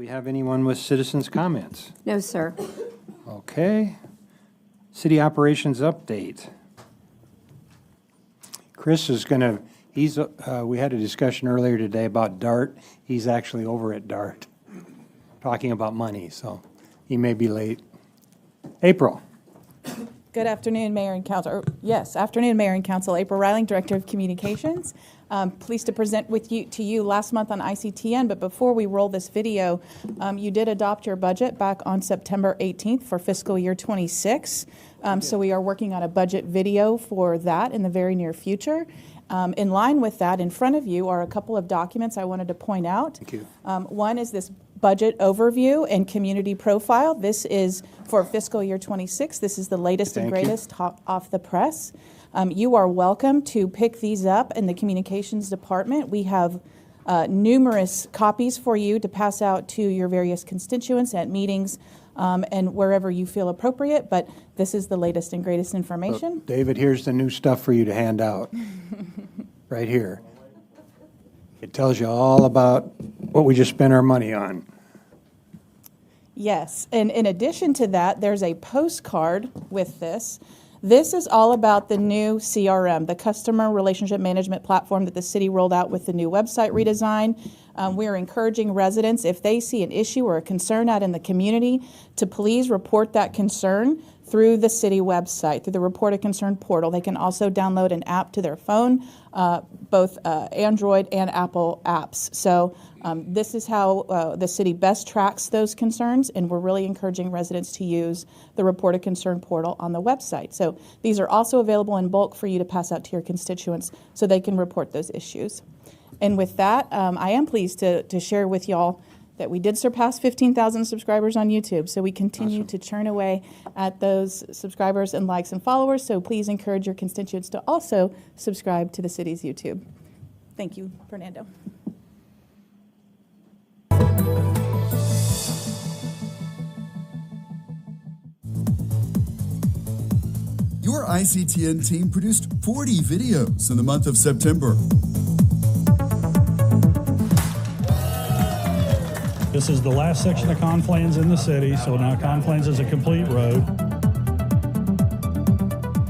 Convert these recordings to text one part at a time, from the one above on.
we have anyone with citizens' comments? No, sir. Okay. City operations update. Chris is going to, we had a discussion earlier today about DART. He's actually over at DART talking about money, so he may be late. April. Good afternoon, Mayor and Council. Afternoon, Mayor and Council. April Reiling, Director of Communications. Pleased to present to you last month on ICTN, but before we roll this video, you did adopt your budget back on September 18th for fiscal year 26. So we are working on a budget video for that in the very near future. In line with that, in front of you are a couple of documents I wanted to point out. Thank you. One is this budget overview and community profile. This is for fiscal year 26. This is the latest and greatest hot off the press. You are welcome to pick these up in the communications department. We have numerous copies for you to pass out to your various constituents at meetings and wherever you feel appropriate, but this is the latest and greatest information. David, here's the new stuff for you to hand out. Right here. It tells you all about what we just spent our money on. Yes, and in addition to that, there's a postcard with this. This is all about the new CRM, the Customer Relationship Management Platform that the city rolled out with the new website redesign. We're encouraging residents, if they see an issue or a concern out in the community, to please report that concern through the city website, through the Report a Concern portal. They can also download an app to their phone, both Android and Apple apps. So this is how the city best tracks those concerns, and we're really encouraging residents to use the Report a Concern portal on the website. So these are also available in bulk for you to pass out to your constituents so they can report those issues. And with that, I am pleased to share with y'all that we did surpass 15,000 subscribers on YouTube. So we continue to churn away at those subscribers and likes and followers. So please encourage your constituents to also subscribe to the city's YouTube. Thank you, Fernando. Your ICTN team produced 40 videos in the month of September. This is the last section of Conflanes in the city, so now Conflanes is a complete road.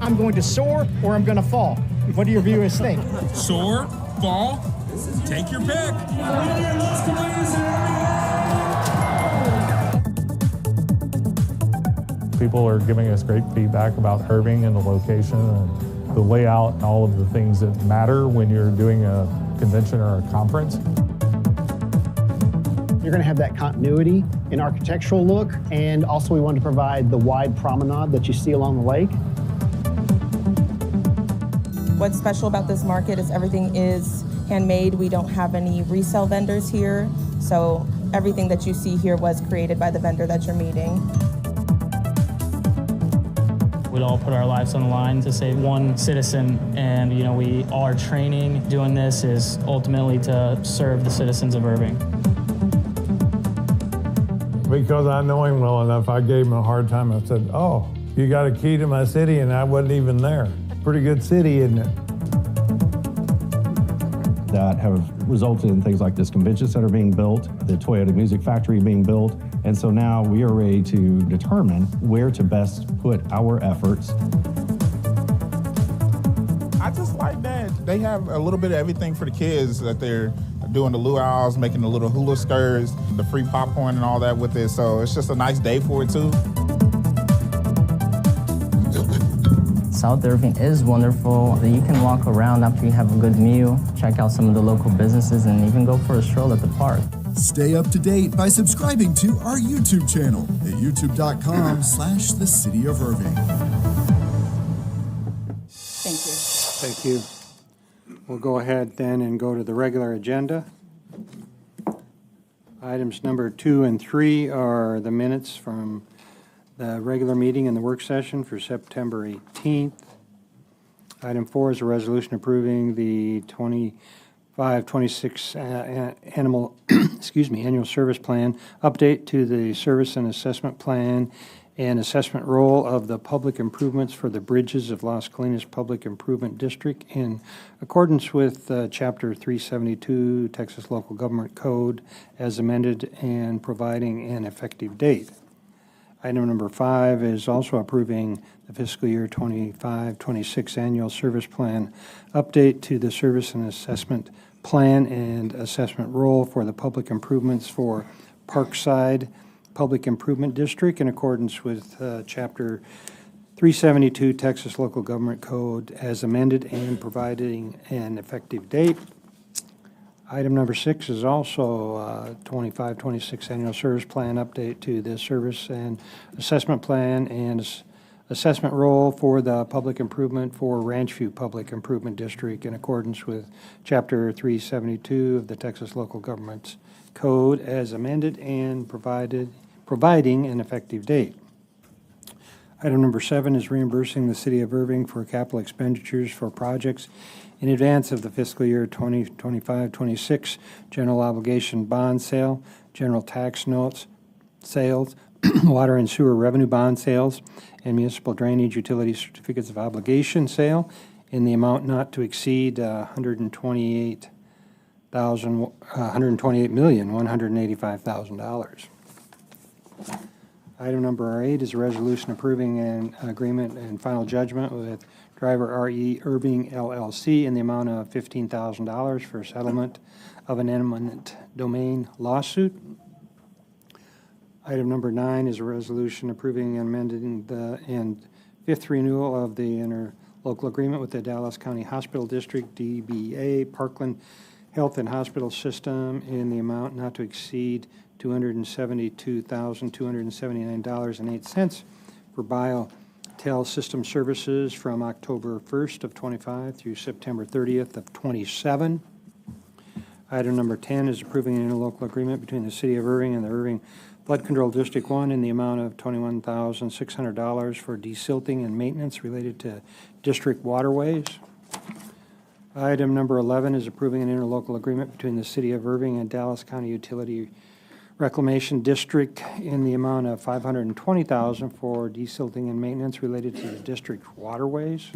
I'm going to soar or I'm going to fall. What do your viewers think? Soar, fall, take your pick. People are giving us great feedback about Irving and the location and the layout and all of the things that matter when you're doing a convention or a conference. You're going to have that continuity in architectural look, and also we want to provide the wide promenade that you see along the lake. What's special about this market is everything is handmade. We don't have any resale vendors here, so everything that you see here was created by the vendor that you're meeting. We'd all put our lives on the line to save one citizen, and we all are training. Doing this is ultimately to serve the citizens of Irving. Because I know him well enough, I gave him a hard time. I said, "Oh, you got a key to my city," and I wasn't even there. Pretty good city, isn't it? That have resulted in things like this convention center being built, the Toyota Music Factory being built, and so now we are ready to determine where to best put our efforts. I just like that they have a little bit of everything for the kids, that they're doing the luau's, making the little hula skirts, the free popcorn and all that with it. So it's just a nice day for it too. South Irving is wonderful. You can walk around after you have a good meal, check out some of the local businesses, and even go for a stroll at the park. Stay up to date by subscribing to our YouTube channel at youtube.com/the City of Irving. Thank you. Thank you. We'll go ahead then and go to the regular agenda. Items number 2 and 3 are the minutes from the regular meeting and the work session for September 18th. Item 4 is a resolution approving the 25-26 annual service plan update to the service and assessment plan and assessment role of the public improvements for the bridges of Las Colinas Public Improvement District in accordance with Chapter 372 Texas Local Government Code as amended and providing an effective date. Item number 5 is also approving the fiscal year 25-26 annual service plan update to the service and assessment plan and assessment role for the public improvements for Parkside Public Improvement District in accordance with Chapter 372 Texas Local Government Code as amended and providing an effective date. Item number 6 is also 25-26 annual service plan update to the service and assessment plan and assessment role for the public improvement for Ranchview Public Improvement District in accordance with Chapter 372 of the Texas Local Government Code as amended and providing an effective date. Item number 7 is reimbursing the City of Irving for capital expenditures for projects in advance of the fiscal year 2025-26 general obligation bond sale, general tax notes sales, water and sewer revenue bond sales, and municipal drainage utility certificates of obligation sale in the amount not to exceed $128,185,000. Item number 8 is a resolution approving an agreement and final judgment with Driver R.E. Irving LLC in the amount of $15,000 for settlement of an eminent domain lawsuit. Item number 9 is a resolution approving and amending the fifth renewal of the interlocal agreement with the Dallas County Hospital District, DBA, Parkland Health and Hospital System in the amount not to exceed $272,279.08 for BioTel System Services from October 1st of 25 through September 30th of 27. Item number 10 is approving an interlocal agreement between the City of Irving and the Irving Flood Control District 1 in the amount of $21,600 for desilting and maintenance related to district waterways. Item number 11 is approving an interlocal agreement between the City of Irving and Dallas County Utility Reclamation District in the amount of $520,000 for desilting and maintenance related to the district waterways.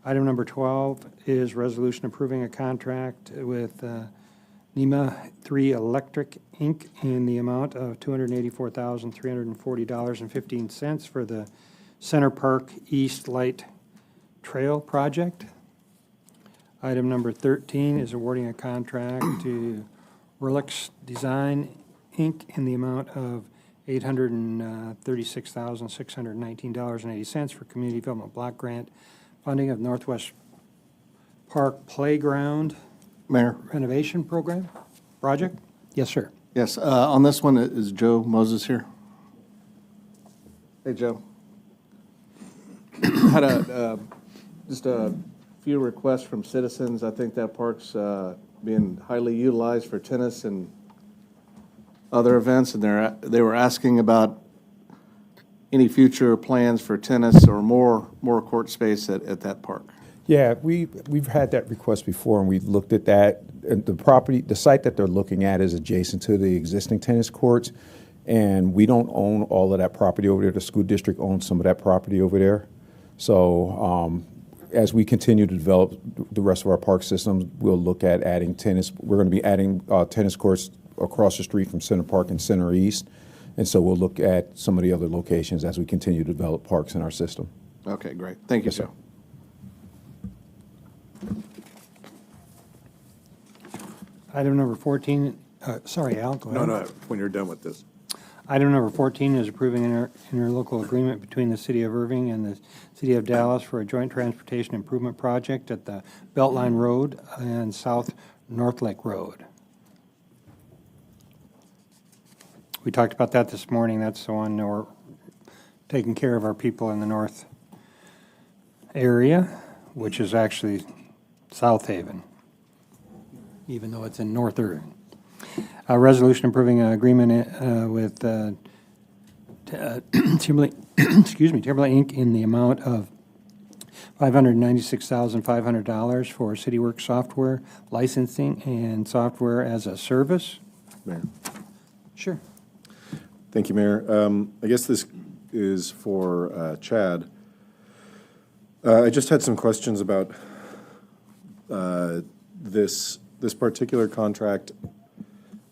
Item number 12 is resolution approving a contract with NEMA 3 Electric, Inc. in the amount of $284,340.15 for the Center Park East Light Trail project. Item number 13 is awarding a contract to Relix Design, Inc. in the amount of $836,619.80 for Community Development Block Grant funding of Northwest Park Playground Mayor? renovation program, project? Yes, sir. Yes, on this one, is Joe Moses here? Hey, Joe. Had just a few requests from citizens. I think that park's being highly utilized for tennis and other events, and they were asking about any future plans for tennis or more court space at that park. Yeah, we've had that request before, and we looked at that. And the site that they're looking at is adjacent to the existing tennis courts, and we don't own all of that property over there. The school district owns some of that property over there. So as we continue to develop the rest of our park systems, we'll look at adding tennis. We're going to be adding tennis courts across the street from Center Park and Center East, and so we'll look at some of the other locations as we continue to develop parks in our system. Okay, great. Thank you, sir. Item number 14, sorry, Al, go ahead. No, when you're done with this. Item number 14 is approving an interlocal agreement between the City of Irving and the City of Dallas for a joint transportation improvement project at the Beltline Road and South North Lake Road. We talked about that this morning. That's the one where we're taking care of our people in the north area, which is actually South Haven, even though it's in North Irving. A resolution approving an agreement with Timberlake Inc. in the amount of $596,500 for CityWorks software licensing and software as a service. Mayor. Sure. Thank you, Mayor. I guess this is for Chad. I just had some questions about this particular contract.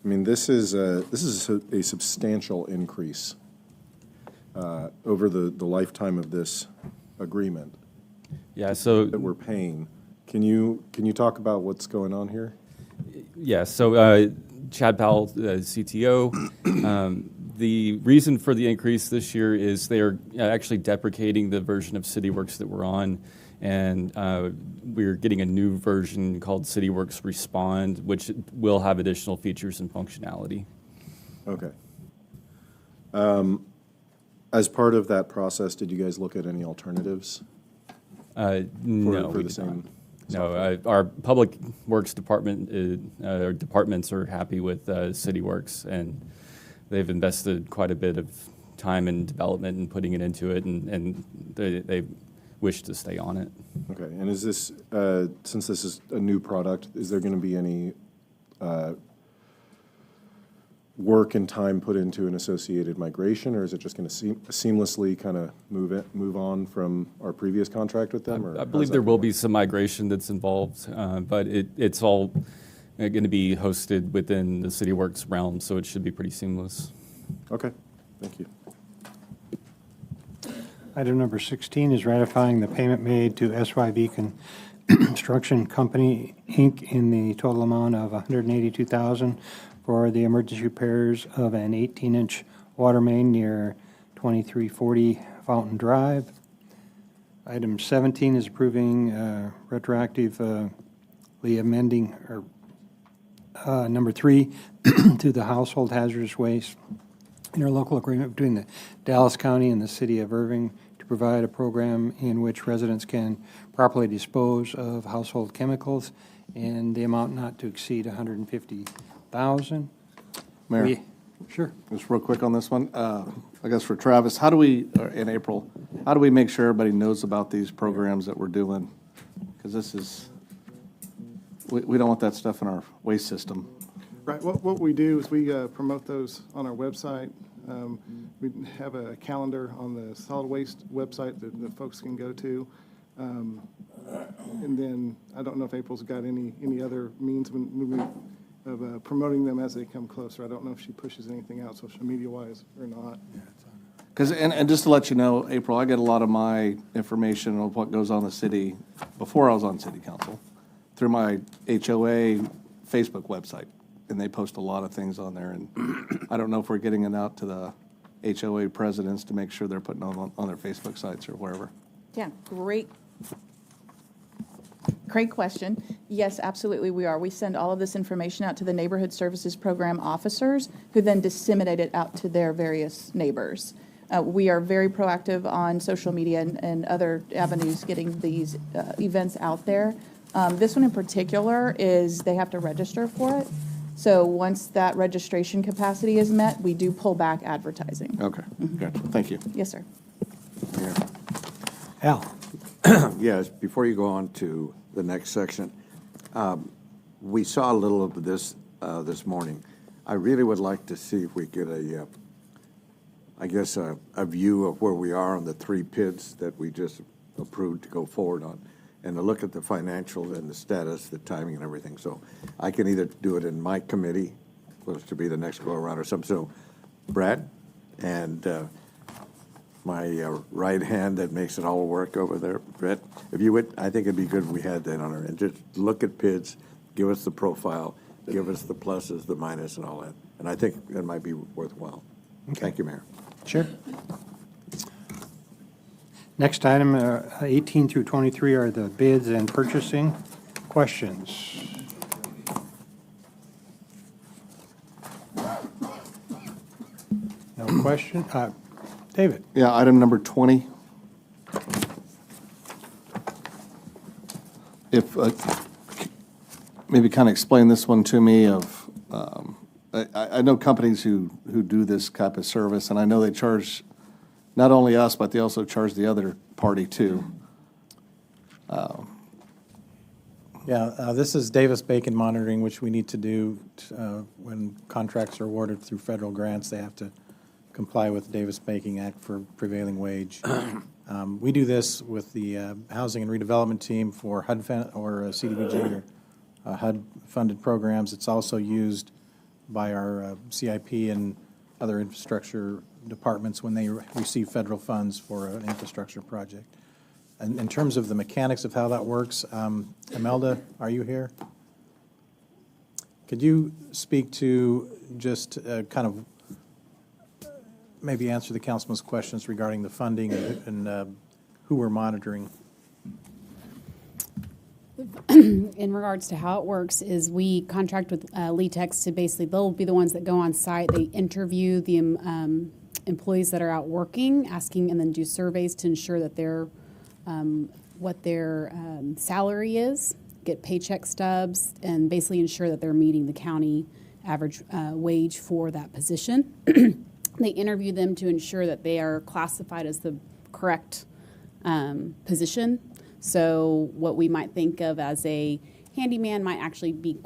I mean, this is a substantial increase over the lifetime of this agreement. Yeah, so that we're paying. Can you talk about what's going on here? Yeah, so Chad Powell, CTO. The reason for the increase this year is they're actually deprecating the version of CityWorks that we're on, and we're getting a new version called CityWorks Respond, which will have additional features and functionality. Okay. As part of that process, did you guys look at any alternatives? No, for we the did same not. No, our public works department, our departments are happy with CityWorks, and they've invested quite a bit of time and development and putting it into it, and they wish to stay on it. Okay, and is this, since this is a new product, is there going to be any work and time put into an associated migration, or is it just going to seamlessly kind of move on from our previous contract with them? Or I believe there will be some migration that's involved, but it's all going to be hosted within the CityWorks realm, so it should be pretty seamless. Okay, thank you. Item number 16 is ratifying the payment made to SYB Construction Company, Inc. in the total amount of $182,000 for the emergency repairs of an 18-inch water main near 2340 Fountain Drive. Item 17 is approving retroactively amending number 3 to the household hazardous waste interlocal agreement between the Dallas County and the City of Irving to provide a program in which residents can properly dispose of household chemicals in the amount not to exceed $150,000. Mayor? Sure. Just real quick on this one. I guess for Travis, how do we, in April, how do we make sure everybody knows about these programs that we're doing? Because this is, we don't want that stuff in our waste system. Right. What we do is we promote those on our website. We have a calendar on the solid waste website that folks can go to. And then I don't know if April's got any other means of promoting them as they come closer. I don't know if she pushes anything out social media wise or not. Because, and just to let you know, April, I get a lot of my information on what goes on in the city before I was on city council through my HOA Facebook website. And they post a lot of things on there. And I don't know if we're getting it out to the HOA presidents to make sure they're putting on their Facebook sites or wherever. Yeah, great question. Yes, absolutely we are. We send all of this information out to the Neighborhood Services Program officers who then disseminate it out to their various neighbors. We are very proactive on social media and other avenues getting these events out there. This one in particular is they have to register for it. So once that registration capacity is met, we do pull back advertising. Okay, gotcha. Thank you. Yes, sir. Al. Yes, before you go on to the next section, we saw a little of this this morning. I really would like to see if we get a view of where we are on the 3 PIDs that we just approved to go forward on, and to look at the financial and the status, the timing and everything. So I can either do it in my committee, which to be the next go around or something. So Brad and my right hand that makes it all work over there, Brett, if you would, I think it'd be good if we had that on our end. Just look at PIDs, give us the profile, give us the pluses, the minus, and all that. And I think that might be worthwhile. Okay. Thank you, Mayor. Sure. Next item, 18 through 23 are the bids and purchasing. Questions? No question? David? Yeah, item number 20. If, maybe kind of explain this one to me of, I know companies who do this type of service, and I know they charge not only us, but they also charge the other party too. This is Davis-Bacon monitoring, which we need to do when contracts are awarded through federal grants. They have to comply with the Davis Banking Act for prevailing wage. We do this with the Housing and Redevelopment Team for HUD or CDBG or HUD-funded programs. It's also used by our CIP and other infrastructure departments when they receive federal funds for an infrastructure project. And in terms of the mechanics of how that works, Imelda, are you here? Could you speak to just kind of maybe answer the councilman's questions regarding the funding and who we're monitoring? In regards to how it works is we contract with LETEX to basically, they'll be the ones that go on site. They interview the employees that are out working, asking, and then do surveys to ensure that they're what their salary is, get paycheck stubs, and basically ensure that they're meeting the county average wage for that position. They interview them to ensure that they are classified as the correct position. So what we might think of as a handyman might actually be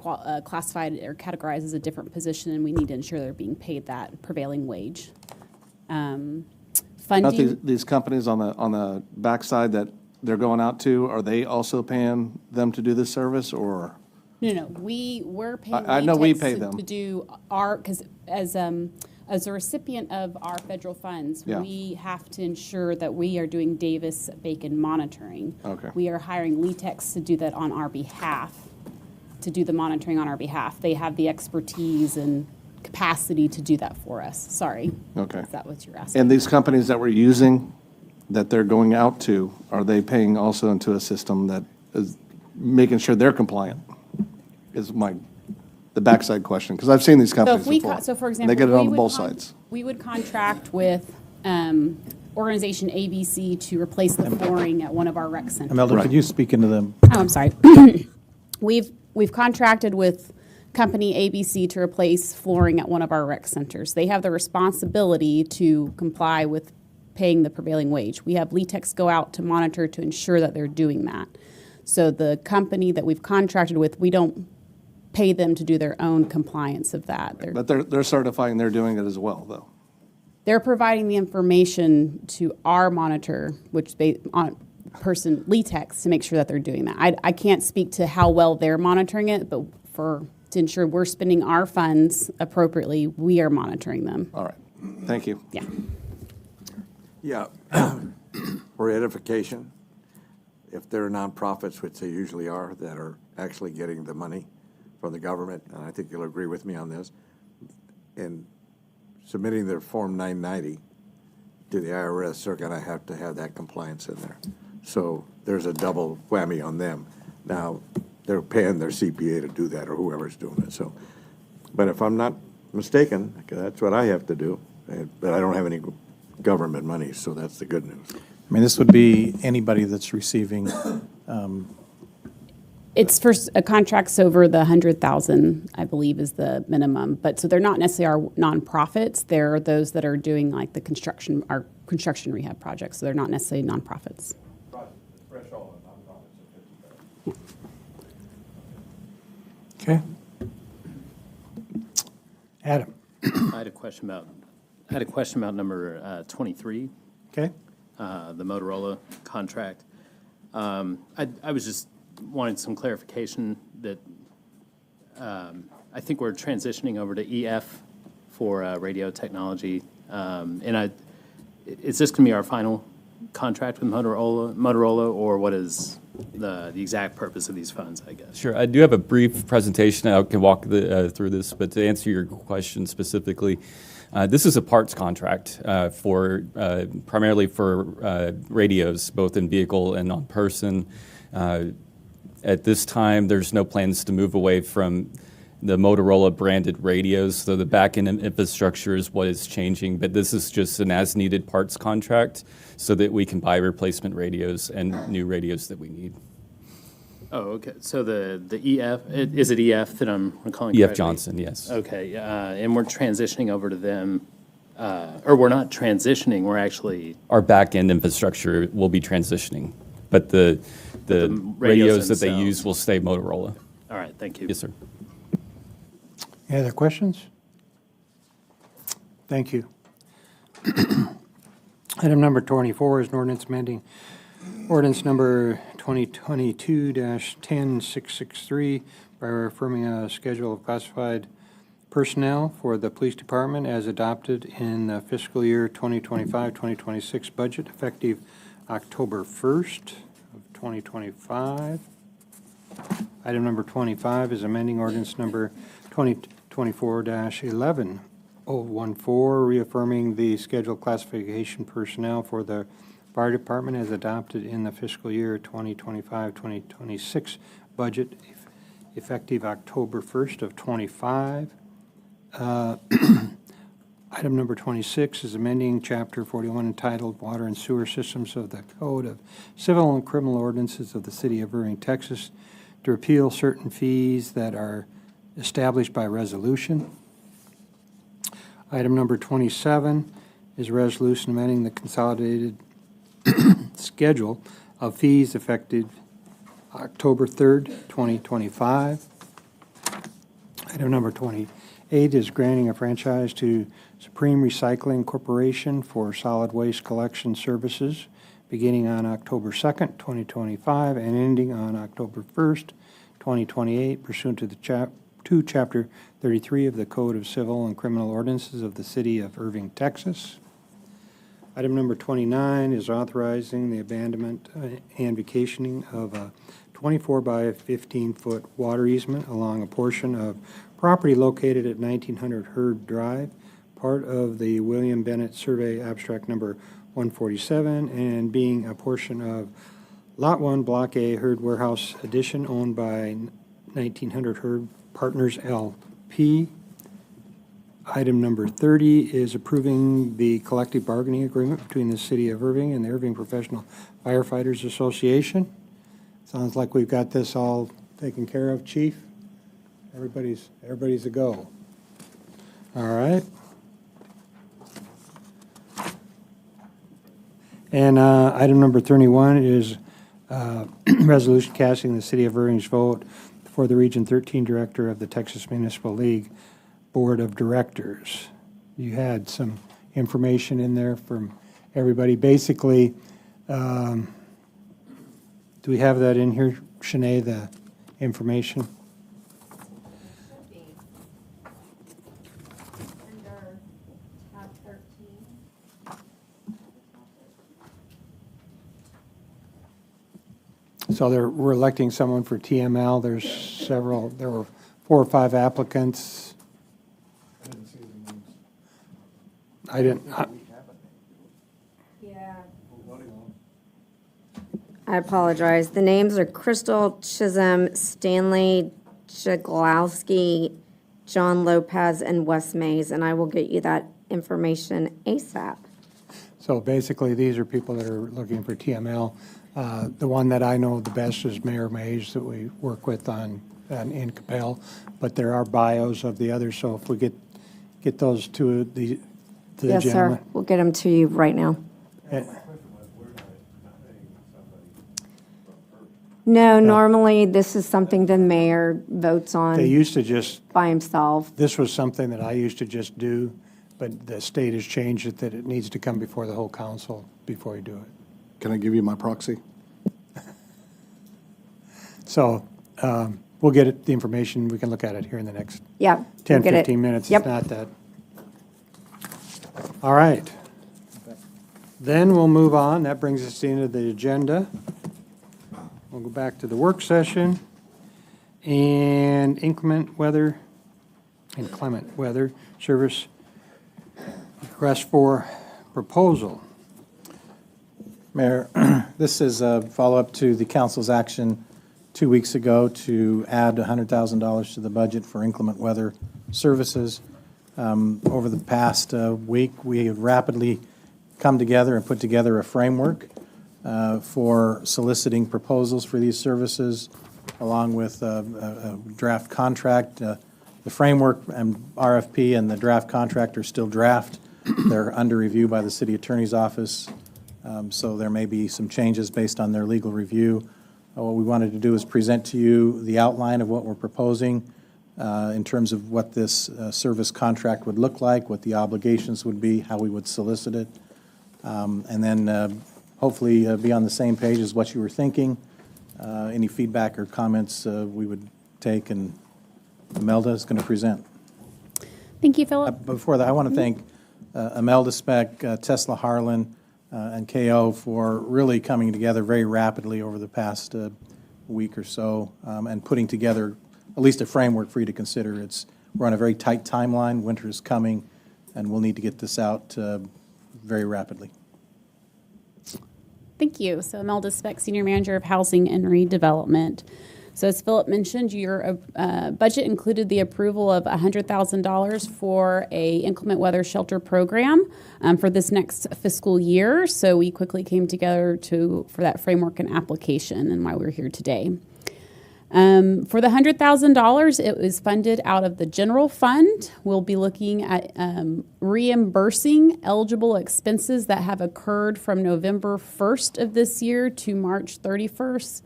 classified or categorized as a different position, and we need to ensure they're being paid that prevailing wage. Funding. These companies on the backside that they're going out to, are they also paying them to do this service, or? No, we're paying. I know we Latex pay to, them to do our, because as a recipient of our federal funds, Yeah. we have to ensure that we are doing Davis-Bacon monitoring. Okay. We are hiring LETEX to do that on our behalf, to do the monitoring on our behalf. They have the expertise and capacity to do that for us. Sorry. Okay. Is that what you're asking? And these companies that we're using, that they're going out to, are they paying also into a system that is making sure they're compliant? Is the backside question, because I've seen these companies before. So for and example, they get it we on would both sides. We would contract with organization ABC to replace the flooring at one of our rec centers. Imelda, could you speak into them? Oh, I'm sorry. We've contracted with company ABC to replace flooring at one of our rec centers. They have the responsibility to comply with paying the prevailing wage. We have LETEX go out to monitor to ensure that they're doing that. So the company that we've contracted with, we don't pay them to do their own compliance of that. But they're certifying they're doing it as well, though. They're providing the information to our monitor, which person, LETEX, to make sure that they're doing that. I can't speak to how well they're monitoring it, but to ensure we're spending our funds appropriately, we are monitoring them. All right. Thank you. Yeah. Yeah. For edification, if there are nonprofits, which they usually are, that are actually getting the money from the government, and I think you'll agree with me on this, in submitting their Form 990 to the IRS, they're going to have that compliance in there. So there's a double whammy on them. Now, they're paying their CPA to do that, or whoever's doing it. So, but if I'm not mistaken, that's what I have to do. But I don't have any government money, so that's the good news. I mean, this would be anybody that's receiving. It's for contracts over the 100,000, I believe, is the minimum. But so they're not necessarily our nonprofits. They're those that are doing like our construction rehab projects. So they're not necessarily nonprofits. Okay. Adam. I had a question about number 23. Okay. The Motorola contract. I was just wanting some clarification that I think we're transitioning over to EF for radio technology. Is this going to be our final contract with Motorola, or what is the exact purpose of these funds, I guess? Sure. I do have a brief presentation. I can walk through this, but to answer your question specifically, this is a parts contract for primarily for radios, both in vehicle and on person. At this time, there's no plans to move away from the Motorola branded radios, so the back-end infrastructure is what is changing, but this is just an as-needed parts contract so that we can buy replacement radios and new radios that we need. Oh, okay. So the EF, is it EF that I'm recalling EF correctly? Johnson, yes. Okay, and we're transitioning over to them, or we're not transitioning, we're actually... Our back-end infrastructure will be transitioning, but the radios that they use will stay Motorola. All right, thank you. Yes, sir. Any other questions? Thank you. Item number 24 is an ordinance amending ordinance number 2022-10663 by affirming a schedule of classified personnel for the police department as adopted in the fiscal year 2025-2026 budget effective October 1st of 2025. Item number 25 is amending ordinance number 2024-11. 014, reaffirming the scheduled classification personnel for the fire department as adopted in the fiscal year 2025-2026 budget effective October 1st of 25. Item number 26 is amending Chapter 41 entitled Water and Sewer Systems of the Code of Civil and Criminal Ordinances of the City of Irving, Texas, to repeal certain fees that are established by resolution. Item number 27 is a resolution amending the consolidated schedule of fees effective October 3rd, 2025. Item number 28 is granting a franchise to Supreme Recycling Corporation for solid waste collection services beginning on October 2nd, 2025 and ending on October 1st, 2028 pursuant to the Chapter 33 of the Code of Civil and Criminal Ordinances of the City of Irving, Texas. Item number 29 is authorizing the abandonment and vacationing of a 24 by 15-foot water easement along a portion of property located at 1900 Hurd Drive, part of the William Bennett Survey Abstract Number 147, and being a portion of Lot 1, Block A, Hurd Warehouse Addition, owned by 1900 Hurd Partners LP. Item number 30 is approving the collective bargaining agreement between the City of Irving and the Irving Professional Firefighters Association. Sounds like we've got this all taken care of, Chief. Everybody's a go. All right. And item number 31 is resolution casting the City of Irving's vote for the Region 13 Director of the Texas Municipal League Board of Directors. You had some information in there from everybody. Basically, do we have that in here, Shanae, the information? So we're electing someone for TML. There were 4 or 5 applicants. I didn't. I apologize. The names are Crystal Chisholm, Stanley Jaglowski, John Lopez, and Wes Mays, and I will get you that information ASAP. So basically, these are people that are looking for TML. The one that I know the best is Mayor Mays that we work with in Capel, but there are bios of the others. So if we get those to the Yes, gentleman. sir. We'll get them to you right now. No, normally this is something the mayor votes on They used to just, by himself. this was something that I used to just do, but the state has changed it that it needs to come before the whole council before you do it. Can I give you my proxy? So we'll get it, the information. We can look at it here in the next Yeah. 10, we'll get it. 15 minutes. Yep. It's not that. All right. Then we'll move on. That brings us to the end of the agenda. We'll go back to the work session. And inclement weather service request for proposal. Mayor, this is a follow-up to the council's action 2 weeks ago to add $100,000 to the budget for inclement weather services. Over the past week, we have rapidly come together and put together a framework for soliciting proposals for these services, along with a draft contract. The framework and RFP and the draft contract are still draft. They're under review by the city attorney's office, so there may be some changes based on their legal review. What we wanted to do is present to you the outline of what we're proposing. in terms of what this service contract would look like, what the obligations would be, how we would solicit it, and then hopefully be on the same page as what you were thinking. Any feedback or comments we would take, and Imelda is going to present. Thank you, Philip. Before that, I want to thank Imelda Speck, Tesla Harlan, and KO for really coming together very rapidly over the past week or so and putting together at least a framework for you to consider. We're on a very tight timeline. Winter is coming, and we'll need to get this out very rapidly. Thank you. So Imelda Speck, Senior Manager of Housing and Redevelopment. So as Philip mentioned, your budget included the approval of $100,000 for a inclement weather shelter program for this next fiscal year. So we quickly came together for that framework and application, and why we're here today. For the $100,000, it was funded out of the general fund. We'll be looking at reimbursing eligible expenses that have occurred from November 1st of this year to March 31st.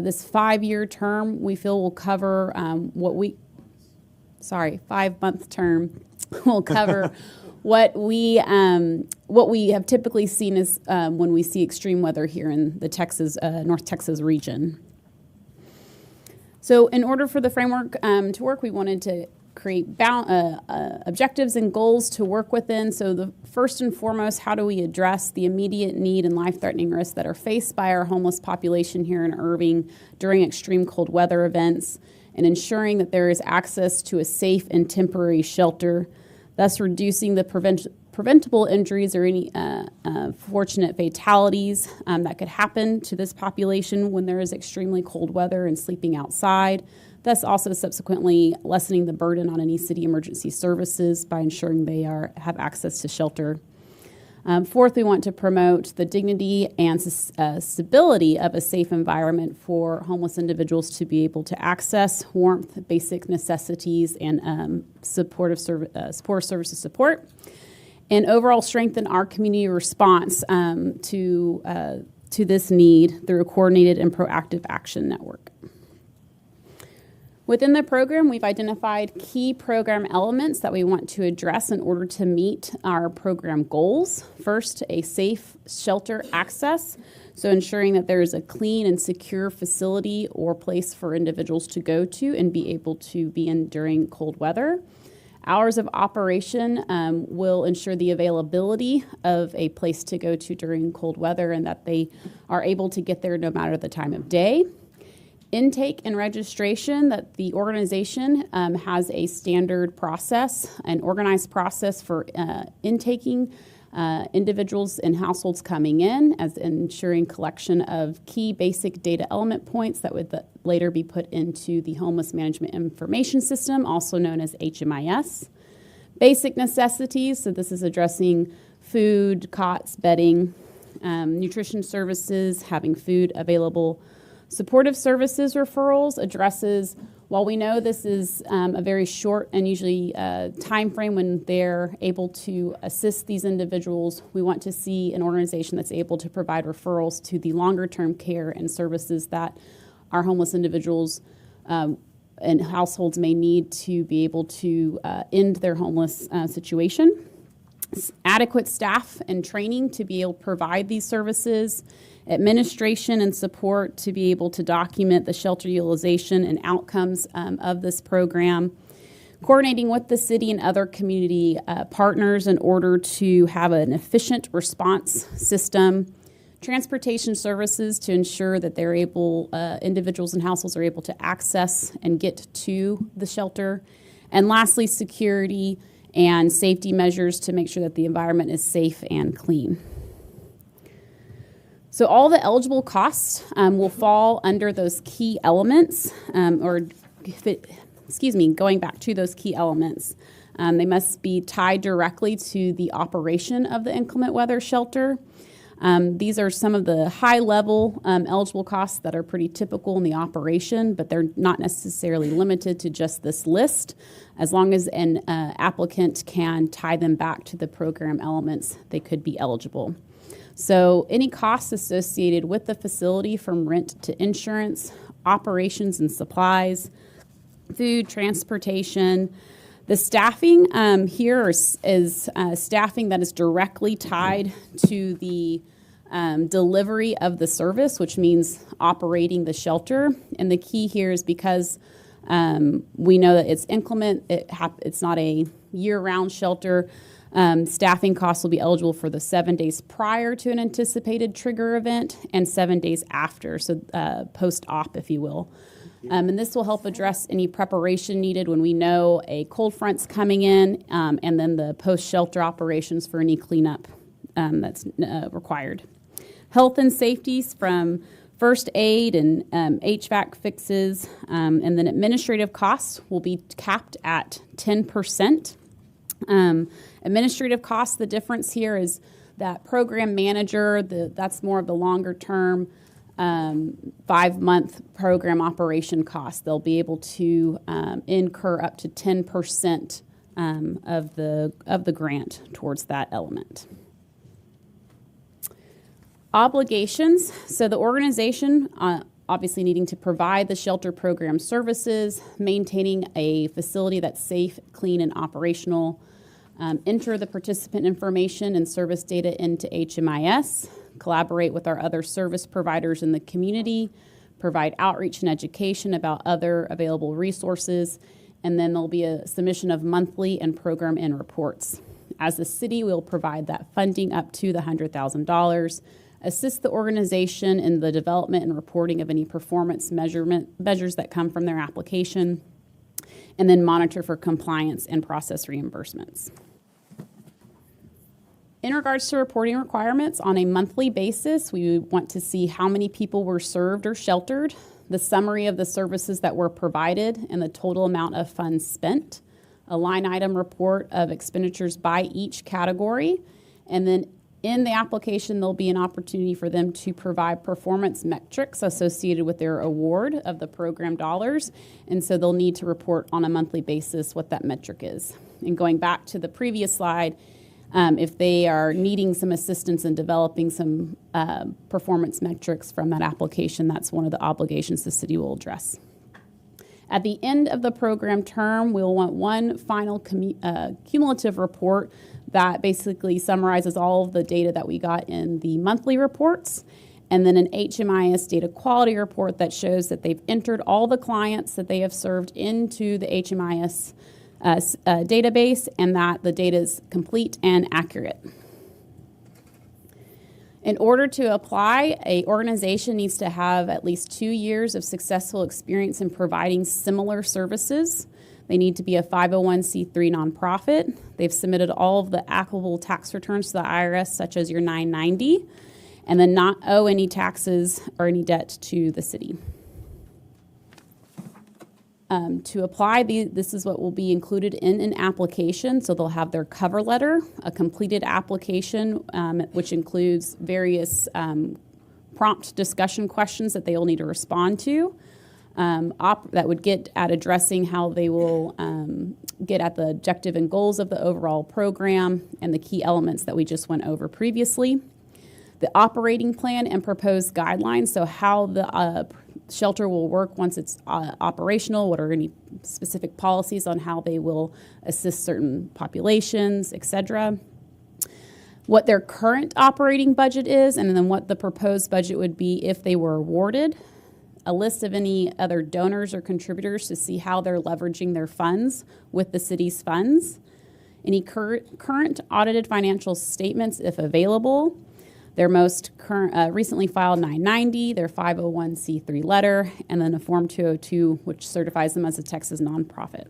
This 5-year term we feel will cover 5-month term will cover what we have typically seen as when we see extreme weather here in the North Texas region. So in order for the framework to work, we wanted to create objectives and goals to work within. So the first and foremost, how do we address the immediate need and life-threatening risks that are faced by our homeless population here in Irving during extreme cold weather events, and ensuring that there is access to a safe and temporary shelter, thus reducing the preventable injuries or any fortunate fatalities that could happen to this population when there is extremely cold weather and sleeping outside, thus also subsequently lessening the burden on any city emergency services by ensuring they have access to shelter. Fourth, we want to promote the dignity and stability of a safe environment for homeless individuals to be able to access warmth, basic necessities, and supportive services support, and overall strengthen our community response to this need through a coordinated and proactive action network. Within the program, we've identified key program elements that we want to address in order to meet our program goals. First, a safe shelter access, so ensuring that there is a clean and secure facility or place for individuals to go to and be able to be in during cold weather. Hours of operation will ensure the availability of a place to go to during cold weather and that they are able to get there no matter the time of day. Intake and registration, that the organization has a standard process, an organized process for intaking individuals and households coming in, as ensuring collection of key basic data element points that would later be put into the Homeless Management Information System, also known as HMIS. Basic necessities, so this is addressing food, cots, bedding, nutrition services, having food available. Supportive services referrals addresses, while we know this is a very short and usually time frame when they're able to assist these individuals, we want to see an organization that's able to provide referrals to the longer term care and services that our homeless individuals and households may need to be able to end their homeless situation. Adequate staff and training to be able to provide these services, administration and support to be able to document the shelter utilization and outcomes of this program, coordinating with the city and other community partners in order to have an efficient response system, transportation services to ensure that they're able, individuals and households are able to access and get to the shelter, and lastly, security and safety measures to make sure that the environment is safe and clean. So all the eligible costs will fall under those key elements, going back to those key elements. They must be tied directly to the operation of the inclement weather shelter. These are some of the high-level eligible costs that are pretty typical in the operation, but they're not necessarily limited to just this list. As long as an applicant can tie them back to the program elements, they could be eligible. So any costs associated with the facility, from rent to insurance, operations and supplies, food, transportation. The staffing here is staffing that is directly tied to the delivery of the service, which means operating the shelter. And the key here is because we know that it's inclement, it's not a year-round shelter. Staffing costs will be eligible for the 7 days prior to an anticipated trigger event and 7 days after, so post-op, if you will. And this will help address any preparation needed when we know a cold front's coming in, and then the post-shelter operations for any cleanup that's required. Health and safeties from first aid and HVAC fixes, and then administrative costs will be capped at 10%. Administrative costs, the difference here is that program manager, that's more of the longer term 5-month program operation cost. They'll be able to incur up to 10% of the grant towards that element. Obligations. So the organization obviously needing to provide the shelter program services, maintaining a facility that's safe, clean, and operational, enter the participant information and service data into HMIS, collaborate with our other service providers in the community, provide outreach and education about other available resources, and then there'll be a submission of monthly and program end reports. As the city, we'll provide that funding up to the $100,000, assist the organization in the development and reporting of any performance measures that come from their application, and then monitor for compliance and process reimbursements. In regards to reporting requirements, on a monthly basis, we want to see how many people were served or sheltered, the summary of the services that were provided, and the total amount of funds spent, a line item report of expenditures by each category, and then in the application, there'll be an opportunity for them to provide performance metrics associated with their award of the program dollars, and so they'll need to report on a monthly basis what that metric is. And going back to the previous slide, if they are needing some assistance in developing some performance metrics from that application, that's one of the obligations the city will address. At the end of the program term, we'll want one final cumulative report that basically summarizes all of the data that we got in the monthly reports, and then an HMIS data quality report that shows that they've entered all the clients that they have served into the HMIS database, and that the data is complete and accurate. In order to apply, an organization needs to have at least 2 years of successful experience in providing similar services. They need to be a 501c3 nonprofit. They've submitted all of the applicable tax returns to the IRS, such as your 990, and then not owe any taxes or any debt to the city. To apply, this is what will be included in an application. So they'll have their cover letter, a completed application, which includes various prompt discussion questions that they will need to respond to. That would get at addressing how they will get at the objective and goals of the overall program and the key elements that we just went over previously. The operating plan and proposed guidelines, so how the shelter will work once it's operational, what are any specific policies on how they will assist certain populations, etc. What their current operating budget is, and then what the proposed budget would be if they were awarded. A list of any other donors or contributors to see how they're leveraging their funds with the city's funds. Any current audited financial statements, if available. Their most current, recently filed 990, their 501c3 letter, and then a Form 202, which certifies them as a Texas nonprofit.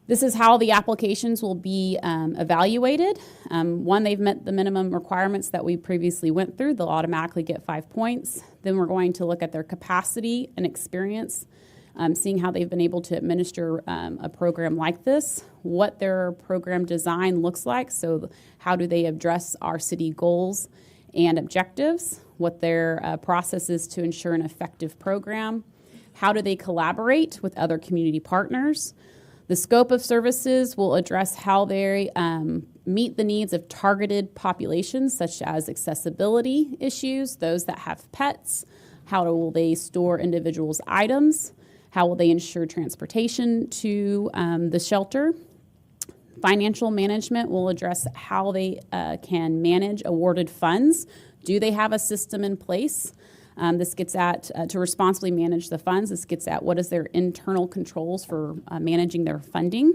This is how the applications will be evaluated. One, they've met the minimum requirements that we previously went through. They'll automatically get 5 points. Then we're going to look at their capacity and experience, seeing how they've been able to administer a program like this, what their program design looks like, so how do they address our city goals and objectives, what their process is to ensure an effective program, how do they collaborate with other community partners. The scope of services will address how they meet the needs of targeted populations, such as accessibility issues, those that have pets, how will they store individuals' items, How will they ensure transportation to the shelter? Financial management will address how they can manage awarded funds. Do they have a system in place? This gets at, to responsibly manage the funds, this gets at what is their internal controls for managing their funding.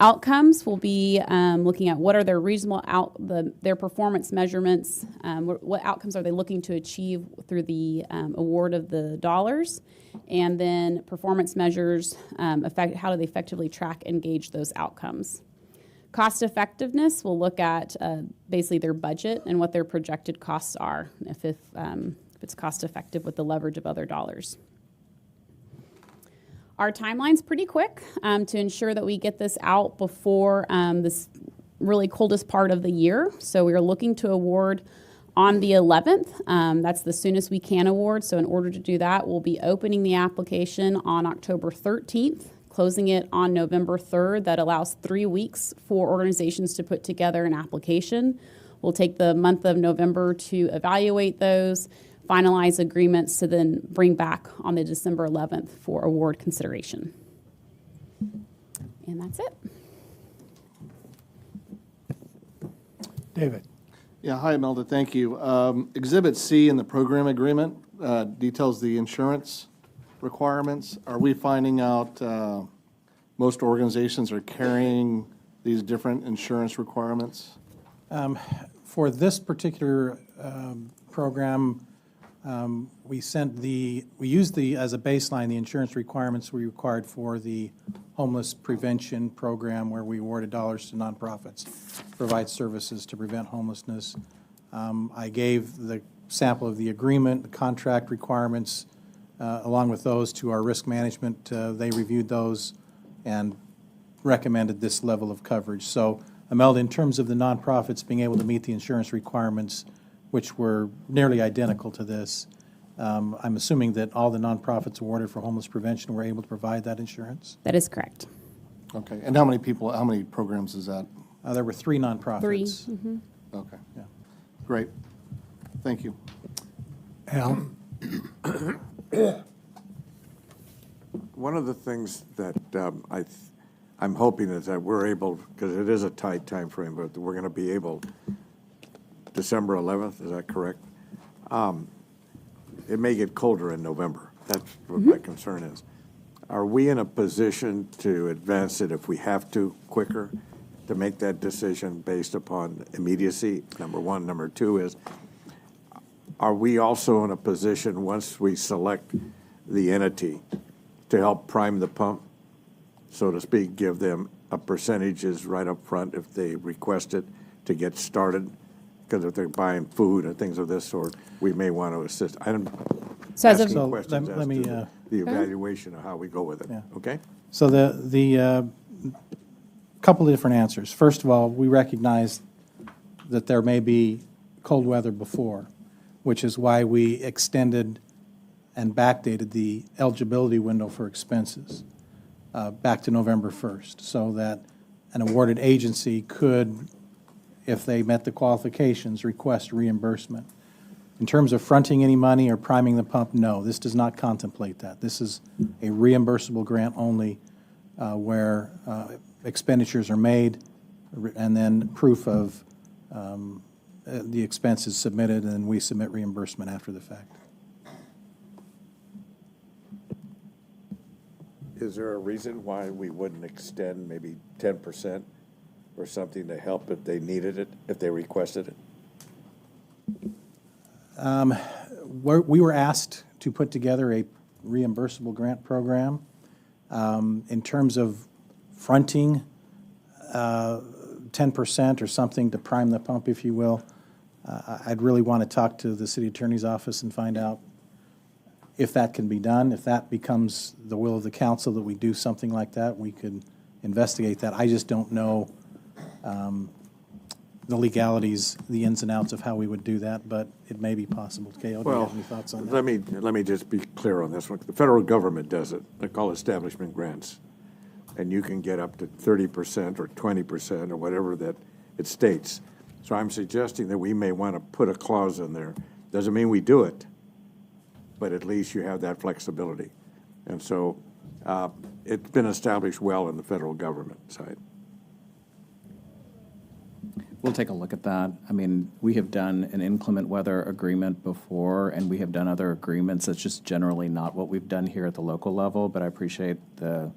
Outcomes will be looking at what are their reasonable their performance measurements, what outcomes are they looking to achieve through the award of the dollars, and then performance measures, how do they effectively track and gauge those outcomes. Cost effectiveness will look at basically their budget and what their projected costs are, if it's cost effective with the leverage of other dollars. Our timeline's pretty quick to ensure that we get this out before this really coldest part of the year. So we are looking to award on the 11th. That's the soonest we can award. So in order to do that, we'll be opening the application on October 13th, closing it on November 3rd. That allows 3 weeks for organizations to put together an application. We'll take the month of November to evaluate those, finalize agreements to then bring back on the December 11th for award consideration. And that's it. David. Yeah, hi, Imelda, thank you. Exhibit C in the program agreement details the insurance requirements. Are we finding out most organizations are carrying these different insurance requirements? For this particular program, we used as a baseline the insurance requirements we required for the homeless prevention program, where we awarded dollars to nonprofits to provide services to prevent homelessness. I gave the sample of the agreement, the contract requirements, along with those to our risk management. They reviewed those and recommended this level of coverage. So, Imelda, in terms of the nonprofits being able to meet the insurance requirements, which were nearly identical to this, I'm assuming that all the nonprofits awarded for homeless prevention were able to provide that insurance? That is correct. Okay, and how many programs is that? There were 3 nonprofits. 3. Mm-hmm. Okay. Yeah. Great. Thank you. Al? One of the things that I'm hoping is that we're able, because it is a tight time frame, but we're going to be able, December 11th, is that correct? It may get colder in November. That's what my concern is. Are we in a position to advance it if we have to quicker, to make that decision based upon immediacy, number one? Number two is, are we also in a position, once we select the entity, to help prime the pump, so to speak, give them a percentages right up front if they request it to get started? Because if they're buying food and things of this sort, we may want to assist. I'm asking questions as to the evaluation of how we go with it, okay? So the couple of different answers. First of all, we recognize that there may be cold weather before, which is why we extended and backdated the eligibility window for expenses back to November 1st, so that an awarded agency could, if they met the qualifications, request reimbursement. In terms of fronting any money or priming the pump, no, this does not contemplate that. This is a reimbursable grant only, where expenditures are made and then proof of the expenses submitted, and we submit reimbursement after the fact. Is there a reason why we wouldn't extend maybe 10% or something to help if they needed it, if they requested it? We were asked to put together a reimbursable grant program. In terms of fronting 10% or something to prime the pump, if you will, I'd really want to talk to the city attorney's office and find out if that can be done. If that becomes the will of the council that we do something like that, we could investigate that. I just don't know the legalities, the ins and outs of how we would do that, but it may be possible. KO, do you have any thoughts on that? Let me just be clear on this one. The federal government does it. They're called establishment grants. And you can get up to 30% or 20% or whatever that it states. So I'm suggesting that we may want to put a clause in there. Doesn't mean we do it, but at least you have that flexibility. And so it's been established well in the federal government side. We'll take a look at that. I mean, we have done an inclement weather agreement before, and we have done other agreements. That's just generally not what we've done here at the local level, but I appreciate the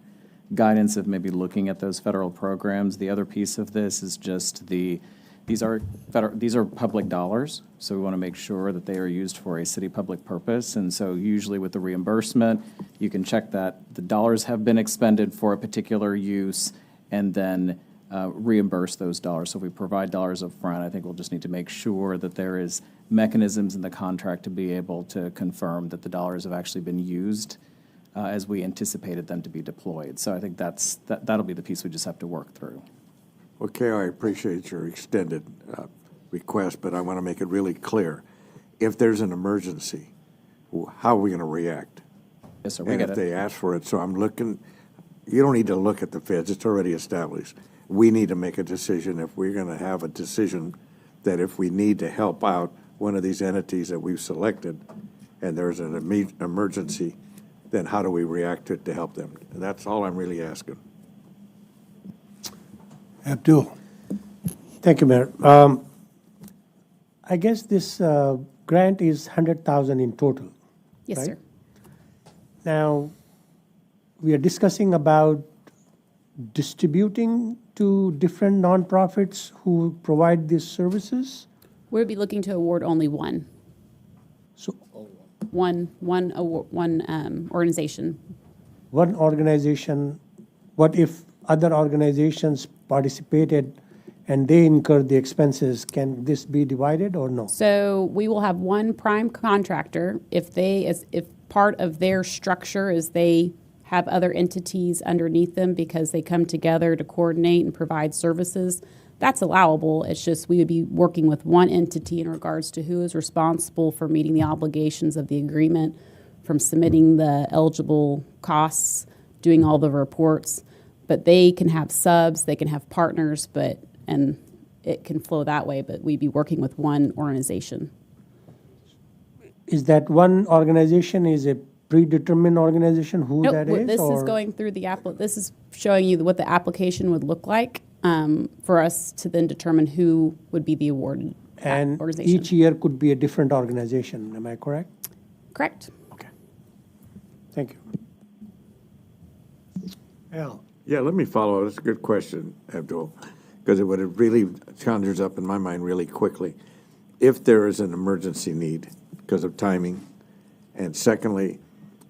guidance of maybe looking at those federal programs. The other piece of this is just these are public dollars, so we want to make sure that they are used for a city public purpose. And so usually with the reimbursement, you can check that the dollars have been expended for a particular use, and then reimburse those dollars. So if we provide dollars up front, I think we'll just need to make sure that there is mechanisms in the contract to be able to confirm that the dollars have actually been used as we anticipated them to be deployed. So I think that'll be the piece we just have to work through. Okay, I appreciate your extended request, but I want to make it really clear. If there's an emergency, how are we going to react? Yes, sir, and if they ask for it, so I'm looking, you don't need to look at the feds, it's already established. We need to make a decision if we're going to have a decision that if we need to help out one of these entities that we've selected and there's an emergency, then how do we react to it to help them? And that's all I'm really asking. Abdul. Thank you, Mayor. I guess this grant is 100,000 in total. Yes, right? sir. Now, we are discussing about distributing to different nonprofits who provide these services. We'll be looking to award only one. So one organization. one organization, what if other organizations participated and they incur the expenses? Can this be divided or no? So we will have one prime contractor. If part of their structure is they have other entities underneath them because they come together to coordinate and provide services, that's allowable. It's just we would be working with one entity in regards to who is responsible for meeting the obligations of the agreement, from submitting the eligible costs, doing all the reports. But they can have subs, they can have partners, and it can flow that way, but we'd be working with one organization. Is that one organization is a predetermined organization who that is? This is going through this is showing you what the application would look like for us to then determine who would be the awarded and organization. each year could be a different organization, am I correct? Correct. Okay. Thank you. Al. Yeah, let me follow. That's a good question, Abdul, because it really conjures up in my mind really quickly. If there is an emergency need because of timing, and secondly,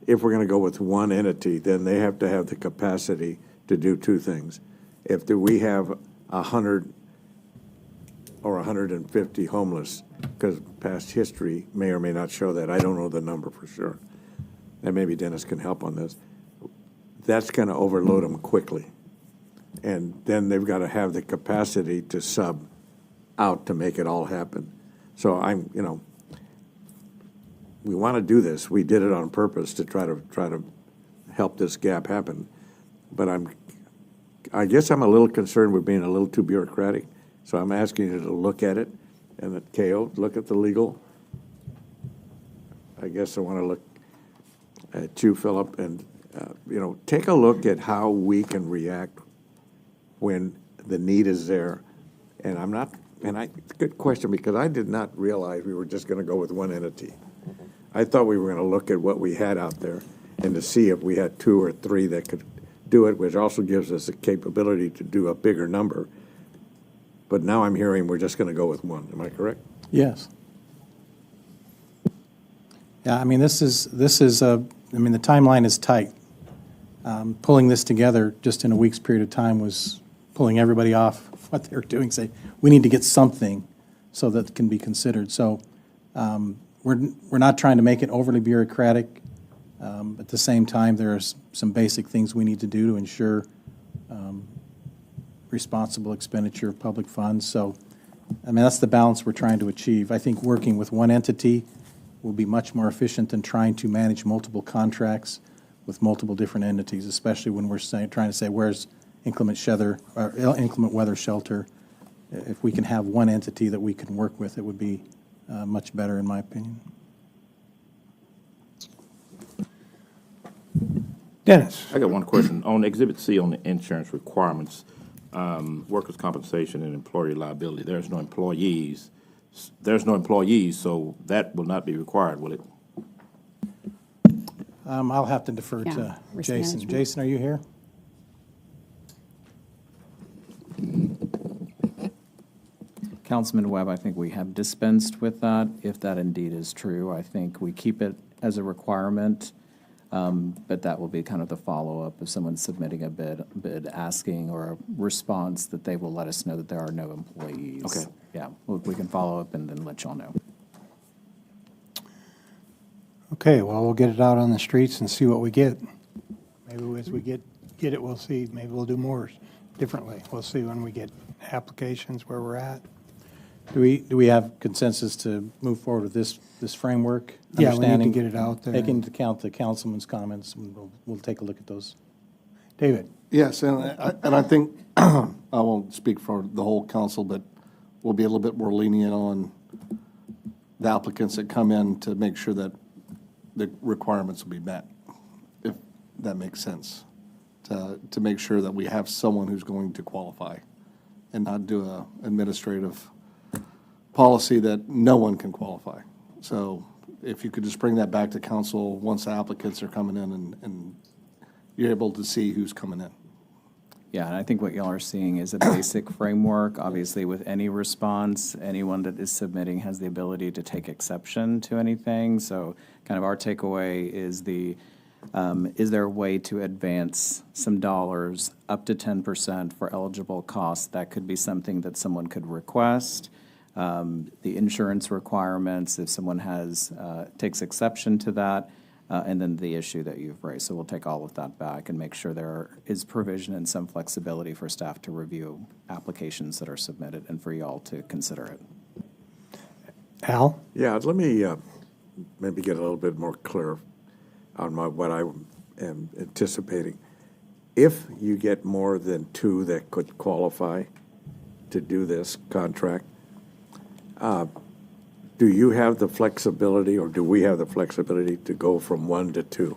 if we're going to go with one entity, then they have to have the capacity to do two things. If we have 100 or 150 homeless, because past history may or may not show that. I don't know the number for sure. And maybe Dennis can help on this. That's going to overload them quickly. And then they've got to have the capacity to sub out to make it all happen. So we want to do this. We did it on purpose to try to help this gap happen. But I guess I'm a little concerned with being a little too bureaucratic. So I'm asking you to look at it, and at KO, look at the legal. I guess I want to look at you, Philip, and take a look at how we can react when the need is there. And it's a good question, because I did not realize we were just going to go with one entity. I thought we were going to look at what we had out there and to see if we had 2 or 3 that could do it, which also gives us the capability to do a bigger number. But now I'm hearing we're just going to go with one. Am I correct? Yes. Yeah, I mean, the timeline is tight. Pulling this together just in a week's period of time was pulling everybody off what they were doing, say, we need to get something so that it can be considered. So we're not trying to make it overly bureaucratic. At the same time, there are some basic things we need to do to ensure responsible expenditure of public funds. So, I mean, that's the balance we're trying to achieve. I think working with one entity will be much more efficient than trying to manage multiple contracts with multiple different entities, especially when we're trying to say, where's inclement weather shelter? If we can have one entity that we can work with, it would be much better, in my opinion. Dennis? I got one question. On Exhibit C on the insurance requirements, workers' compensation and employee liability, there's no employees. So that will not be required, will it? I'll have to defer Yeah, to risk Jason. management. Jason, are you here? Councilman Webb, I think we have dispensed with that. If that indeed is true, I think we keep it as a requirement, but that will be kind of the follow-up if someone's submitting a bid asking or a response that they will let us know that there are no employees. Okay. Yeah, we can follow up and then let y'all know. Okay, well, we'll get it out on the streets and see what we get. Maybe as we get it, we'll see. Maybe we'll do more differently. We'll see when we get applications where we're at. Do we have consensus to move forward with this framework? Yeah, we need to Understanding- get it out there. Taking into account the councilman's comments, and we'll take a look at those. David? Yes, and I think, I won't speak for the whole council, but we'll be a little bit more lenient on the applicants that come in to make sure that the requirements will be met, if that makes sense. To make sure that we have someone who's going to qualify and not do a administrative policy that no one can qualify. So if you could just bring that back to council once the applicants are coming in and you're able to see who's coming in. Yeah, and I think what y'all are seeing is a basic framework. Obviously, with any response, anyone that is submitting has the ability to take exception to anything. So kind of our takeaway is is there a way to advance some dollars up to 10% for eligible costs? That could be something that someone could request. The insurance requirements, if someone takes exception to that, and then the issue that you've raised. So we'll take all of that back and make sure there is provision and some flexibility for staff to review applications that are submitted and for y'all to consider it. Al? Yeah, let me maybe get a little bit more clear on what I am anticipating. If you get more than two that could qualify to do this contract, do you have the flexibility, or do we have the flexibility to go from 1 to 2?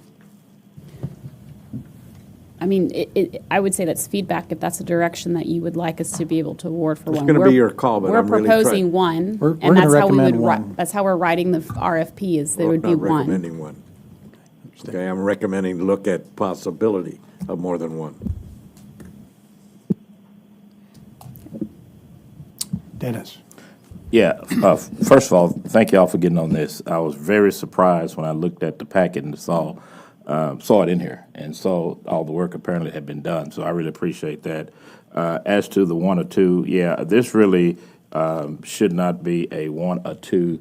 I mean, I would say that's feedback if that's a direction that you would like us to be able to award for It's one. gonna be We're- your call, but I'm really We're proposing one, We're and gonna that's how we would, recommend one. that's how we're writing the RFP, is there would be Not one. recommending one. Okay, I'm recommending look at possibility of more than one. Dennis? Yeah, first of all, thank y'all for getting on this. I was very surprised when I looked at the packet and saw it in here, and saw all the work apparently had been done, so I really appreciate that. As to the 1 or 2, yeah, this really should not be a 1 or 2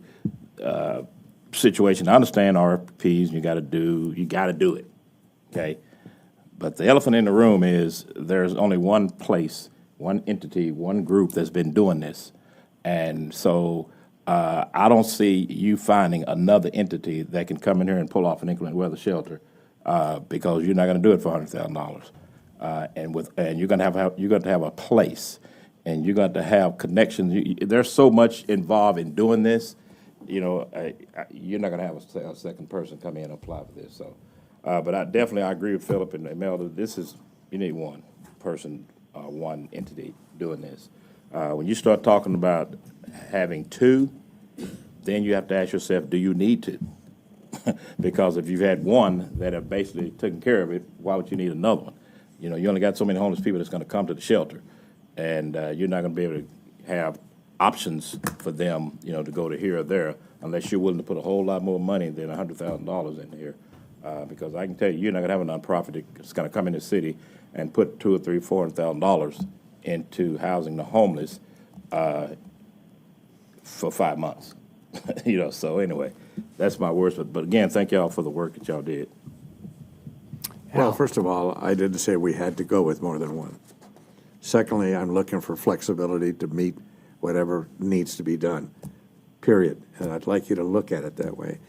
situation. I understand RFPs, you gotta do it, okay? But the elephant in the room is there's only one place, one entity, one group that's been doing this. And so I don't see you finding another entity that can come in here and pull off an inclement weather shelter because you're not going to do it for $100,000. And you're going to have a place, and you're going to have connections. There's so much involved in doing this. You're not going to have a second person come in and apply for this. So, but I agree with Philip and Imelda. You need one person, one entity doing this. When you start talking about having 2, then you have to ask yourself, do you need to? Because if you've had one that have basically taken care of it, why would you need another one? You only got so many homeless people that's going to come to the shelter, and you're not going to be able to have options for them, to go to here or there, unless you're willing to put a whole lot more money than $100,000 in here. Because I can tell you, you're not going to have a nonprofit that's going to come in the city and put $200,000 or $300,000, $400,000 into housing the homeless for 5 months. So anyway, that's my words. But again, thank y'all for the work that y'all did. Well, first of all, I didn't say we had to go with more than one. Secondly, I'm looking for flexibility to meet whatever needs to be done, period. And I'd like you to look at it that way.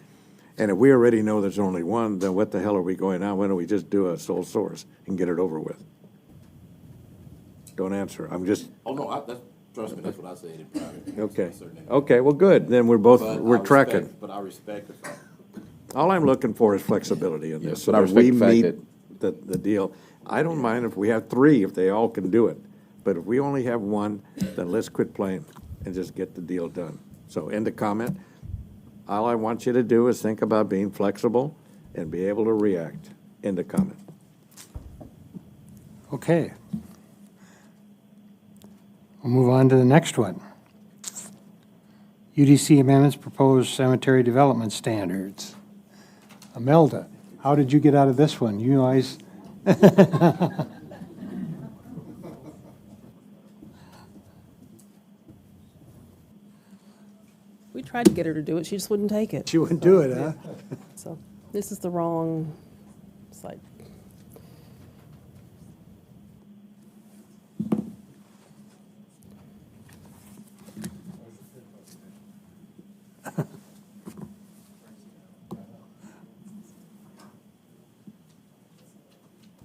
And if we already know there's only one, then what the hell are we going on? Why don't we just do a sole source and get it over with? Don't answer. I'm just. Oh, no, trust me, that's what I said in private. Okay. Okay, well, good. Then we're tracking. But I respect the fact. All I'm looking for is flexibility in this. But I respect the fact that the deal. I don't mind if we have 3, if they all can do it. But if we only have 1, then let's quit playing and just get the deal done. So end the comment. All I want you to do is think about being flexible and be able to react. End the comment. Okay. We'll move on to the next one. UDC amendments proposed cemetery development standards. Imelda, how did you get out of this one? You always. We tried to get her to do it, she just wouldn't take it. She wouldn't do it, huh? So this is the wrong site.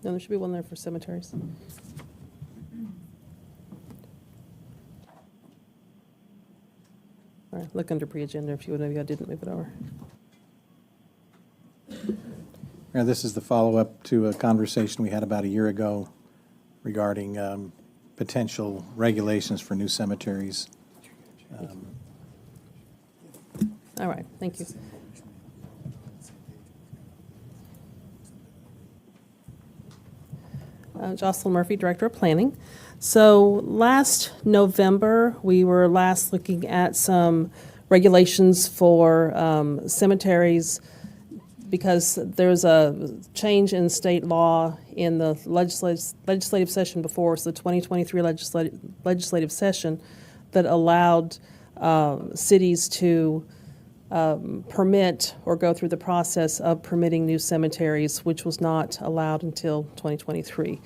No, there should be one there for cemeteries. All right, look under pre-agenda if you would, maybe I didn't move it over. Mayor, this is the follow-up to a conversation we had about a year ago regarding potential regulations for new cemeteries. All right, thank you. Jocelyn Murphy, Director of Planning. So last November, we were last looking at some regulations for cemeteries because there's a change in state law in the legislative session before, so the 2023 legislative session, that allowed cities to permit or go through the process of permitting new cemeteries, which was not allowed until 2023.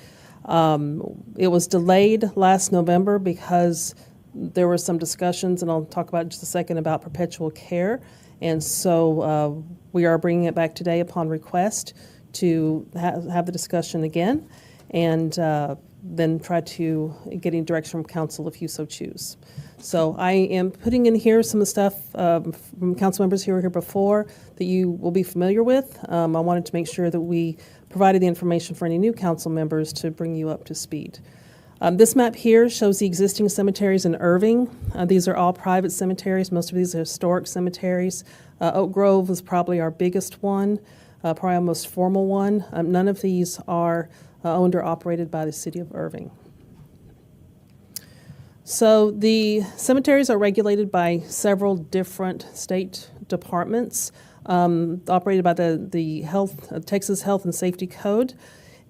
It was delayed last November because there were some discussions, and I'll talk about in just a second, about perpetual care. And so we are bringing it back today upon request to have the discussion again and then try to getting direction from council if you so choose. So I am putting in here some of the stuff from council members who were here before that you will be familiar with. I wanted to make sure that we provided the information for any new council members to bring you up to speed. This map here shows the existing cemeteries in Irving. These are all private cemeteries. Most of these are historic cemeteries. Oak Grove is probably our biggest one, probably our most formal one. None of these are owned or operated by the city of Irving. So the cemeteries are regulated by several different state departments, operated by the Texas Health and Safety Code.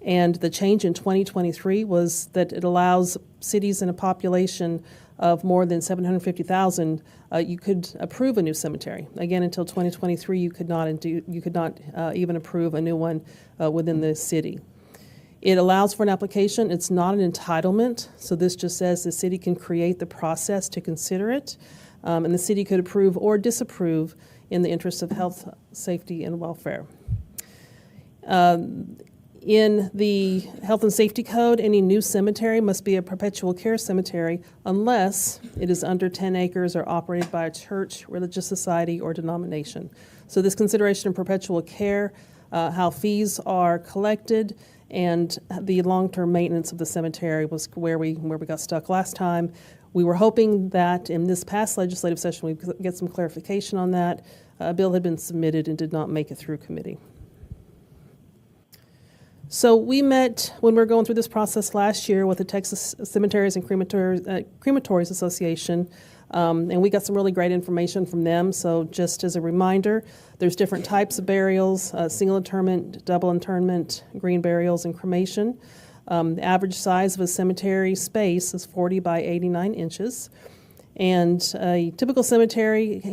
And the change in 2023 was that it allows cities in a population of more than 750,000, you could approve a new cemetery. Again, until 2023, you could not even approve a new one within the city. It allows for an application. It's not an entitlement, so this just says the city can create the process to consider it, and the city could approve or disapprove in the interest of health, safety, and welfare. In the Health and Safety Code, any new cemetery must be a perpetual care cemetery unless it is under 10 acres or operated by a church, religious society, or denomination. So this consideration of perpetual care, how fees are collected, and the long-term maintenance of the cemetery was where we got stuck last time. We were hoping that in this past legislative session we'd get some clarification on that. A bill had been submitted and did not make it through committee. So we met when we were going through this process last year with the Texas Cemeteries and Crematories Association, and we got some really great information from them. So just as a reminder, there's different types of burials, single interment, double interment, green burials, and cremation. The average size of a cemetery space is 40 by 89 inches. And a typical cemetery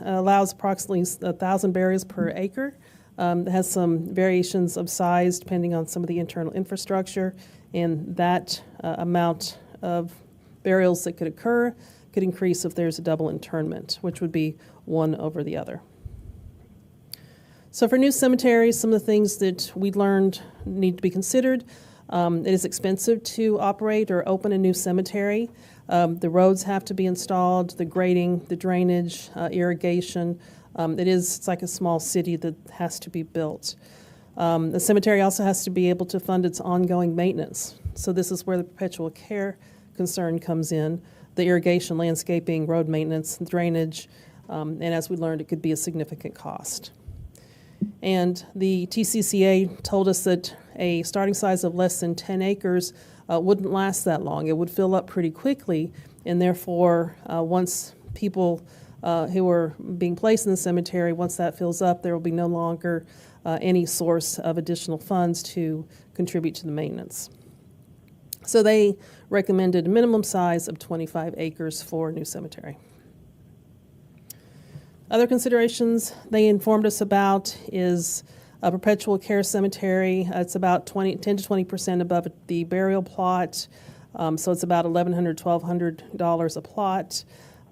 allows approximately 1,000 burials per acre. It has some variations of size depending on some of the internal infrastructure, and that amount of burials that could occur could increase if there's a double internment, which would be one over the other. So for new cemeteries, some of the things that we learned need to be considered. It is expensive to operate or open a new cemetery. The roads have to be installed, the grading, the drainage, irrigation. It's like a small city that has to be built. The cemetery also has to be able to fund its ongoing maintenance. So this is where the perpetual care concern comes in, the irrigation, landscaping, road maintenance, drainage, and as we learned, it could be a significant cost. And the TCCA told us that a starting size of less than 10 acres wouldn't last that long. It would fill up pretty quickly, and therefore, once people who are being placed in the cemetery, once that fills up, there will be no longer any source of additional funds to contribute to the maintenance. So they recommended a minimum size of 25 acres for a new cemetery. Other considerations they informed us about is a perpetual care cemetery. It's about 10 to 20% above the burial plot, so it's about $1,100, $1,200 a plot.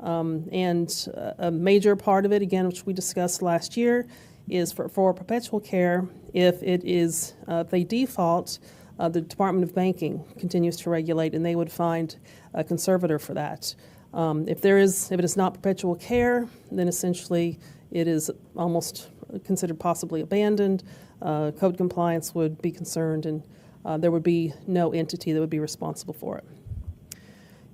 And a major part of it, again, which we discussed last year, is for perpetual care. If it is, if they default, the Department of Banking continues to regulate, and they would find a conservator for that. If it is not perpetual care, then essentially it is almost considered possibly abandoned. Code compliance would be concerned, and there would be no entity that would be responsible for it.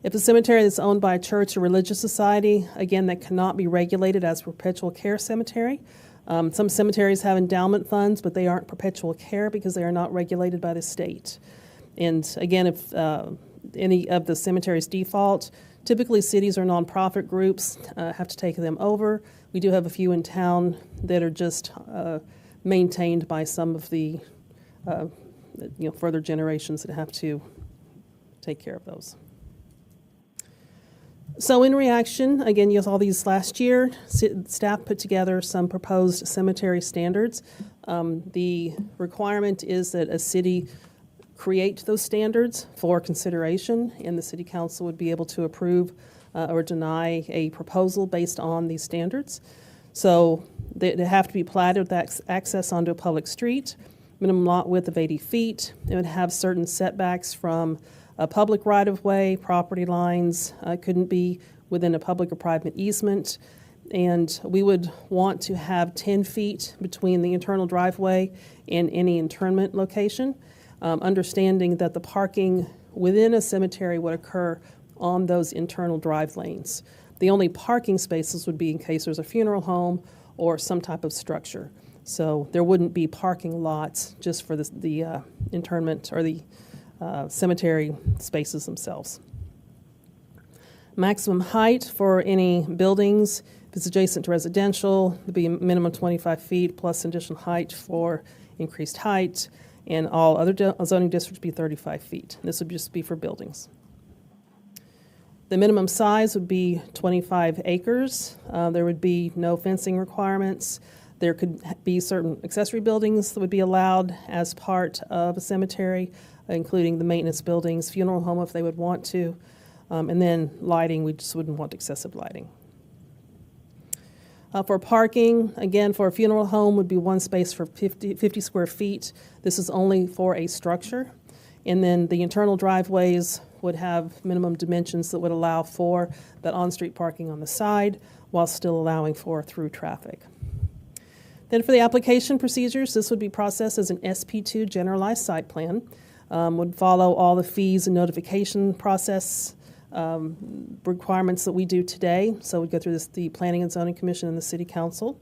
If the cemetery is owned by a church or religious society, again, that cannot be regulated as a perpetual care cemetery. Some cemeteries have endowment funds, but they aren't perpetual care because they are not regulated by the state. And again, if any of the cemeteries default, typically cities or nonprofit groups have to take them over. We do have a few in town that are just maintained by some of the further generations that have to take care of those. So in reaction, again, you saw these last year, staff put together some proposed cemetery standards. The requirement is that a city create those standards for consideration, and the city council would be able to approve or deny a proposal based on these standards. So they have to be platted with access onto a public street, minimum lot width of 80 feet. It would have certain setbacks from a public right-of-way, property lines, couldn't be within a public or private easement. And we would want to have 10 feet between the internal driveway and any internment location, understanding that the parking within a cemetery would occur on those internal drive lanes. The only parking spaces would be in case there's a funeral home or some type of structure. So there wouldn't be parking lots just for the internment or the cemetery spaces themselves. Maximum height for any buildings, if it's adjacent to residential, would be a minimum 25 feet plus additional height for increased height, and all other zoning districts be 35 feet. This would just be for buildings. The minimum size would be 25 acres. There would be no fencing requirements. There could be certain accessory buildings that would be allowed as part of a cemetery, including the maintenance buildings, funeral home if they would want to, and then lighting, we just wouldn't want excessive lighting. For parking, again, for a funeral home would be one space for 50 square feet. This is only for a structure. And then the internal driveways would have minimum dimensions that would allow for that on-street parking on the side while still allowing for through traffic. Then for the application procedures, this would be processed as an SP2 generalized site plan. Would follow all the fees and notification process requirements that we do today. So we go through the Planning and Zoning Commission and the City Council.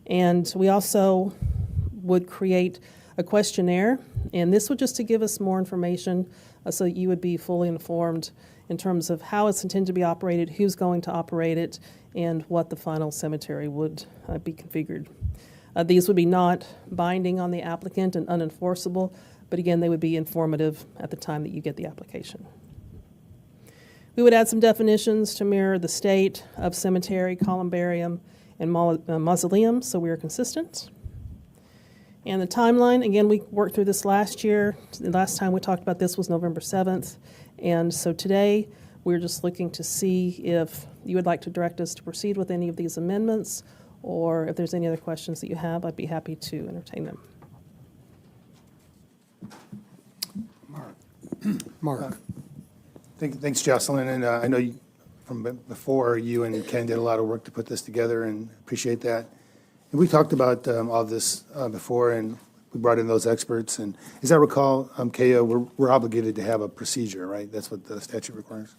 And we also would create a questionnaire, and this would just to give us more information so that you would be fully informed in terms of how it's intended to be operated, who's going to operate it, and what the final cemetery would be configured. These would be not binding on the applicant and unenforceable, but again, they would be informative at the time that you get the application. We would add some definitions to mirror the state of cemetery, columbarium, and mausoleum, so we are consistent. And the timeline, again, we worked through this last year. The last time we talked about this was November 7th. And so today, we're just looking to see if you would like to direct us to proceed with any of these amendments, or if there's any other questions that you have, I'd be happy to entertain them. Mark. Thanks, Jocelyn. And I know from before, you and Ken did a lot of work to put this together, and appreciate that. And we talked about all this before, and we brought in those experts, and as I recall, KO, we're obligated to have a procedure, right? That's what the statute requires.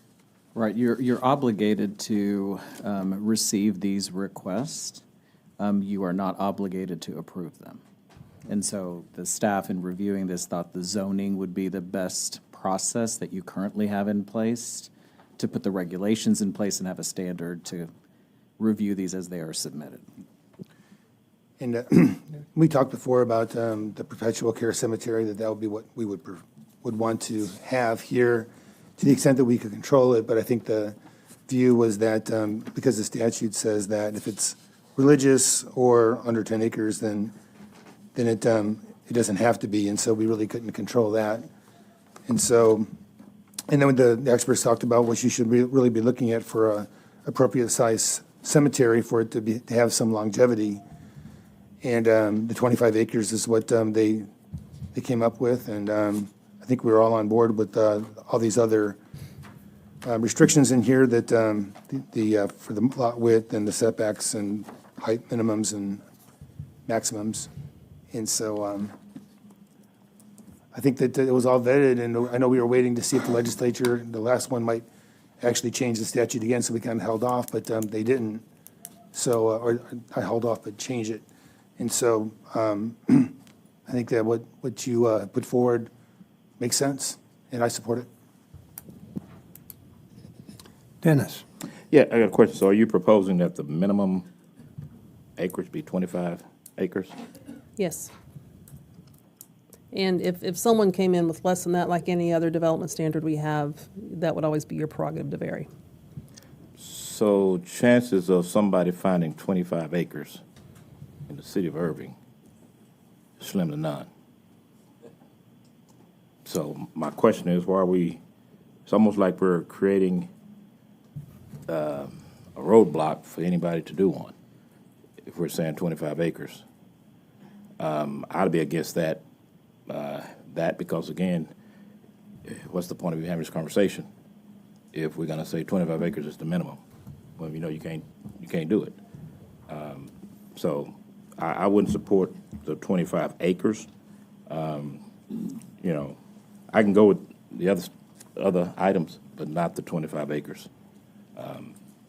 Right, you're obligated to receive these requests. You are not obligated to approve them. And so the staff in reviewing this thought the zoning would be the best process that you currently have in place to put the regulations in place and have a standard to review these as they are submitted. And we talked before about the perpetual care cemetery, that would be what we would want to have here to the extent that we could control it. But I think the view was that because the statute says that if it's religious or under 10 acres, then it doesn't have to be. And so we really couldn't control that. And so, and then when the experts talked about what you should really be looking at for a appropriate size cemetery for it to have some longevity. And the 25 acres is what they came up with, and I think we were all on board with all these other restrictions in here that for the lot width and the setbacks and height minimums and maximums. And so I think that it was all vetted, and I know we were waiting to see if the legislature, the last one, might actually change the statute again, so we kind of held off, but they didn't. So, or I held off, but changed it. And so I think that what you put forward makes sense, and I support it. Dennis? Yeah, I got a question. So are you proposing that the minimum acreage be 25 acres? Yes. And if someone came in with less than that, like any other development standard we have, that would always be your prerogative to vary. So chances of somebody finding 25 acres in the city of Irving, slim to none. So my question is, why are we, it's almost like we're creating a roadblock for anybody to do one, if we're saying 25 acres. I'd be against that, because again, what's the point of having this conversation if we're gonna say 25 acres is the minimum? Well, you know you can't do it. So I wouldn't support the 25 acres. You know, I can go with the other items, but not the 25 acres.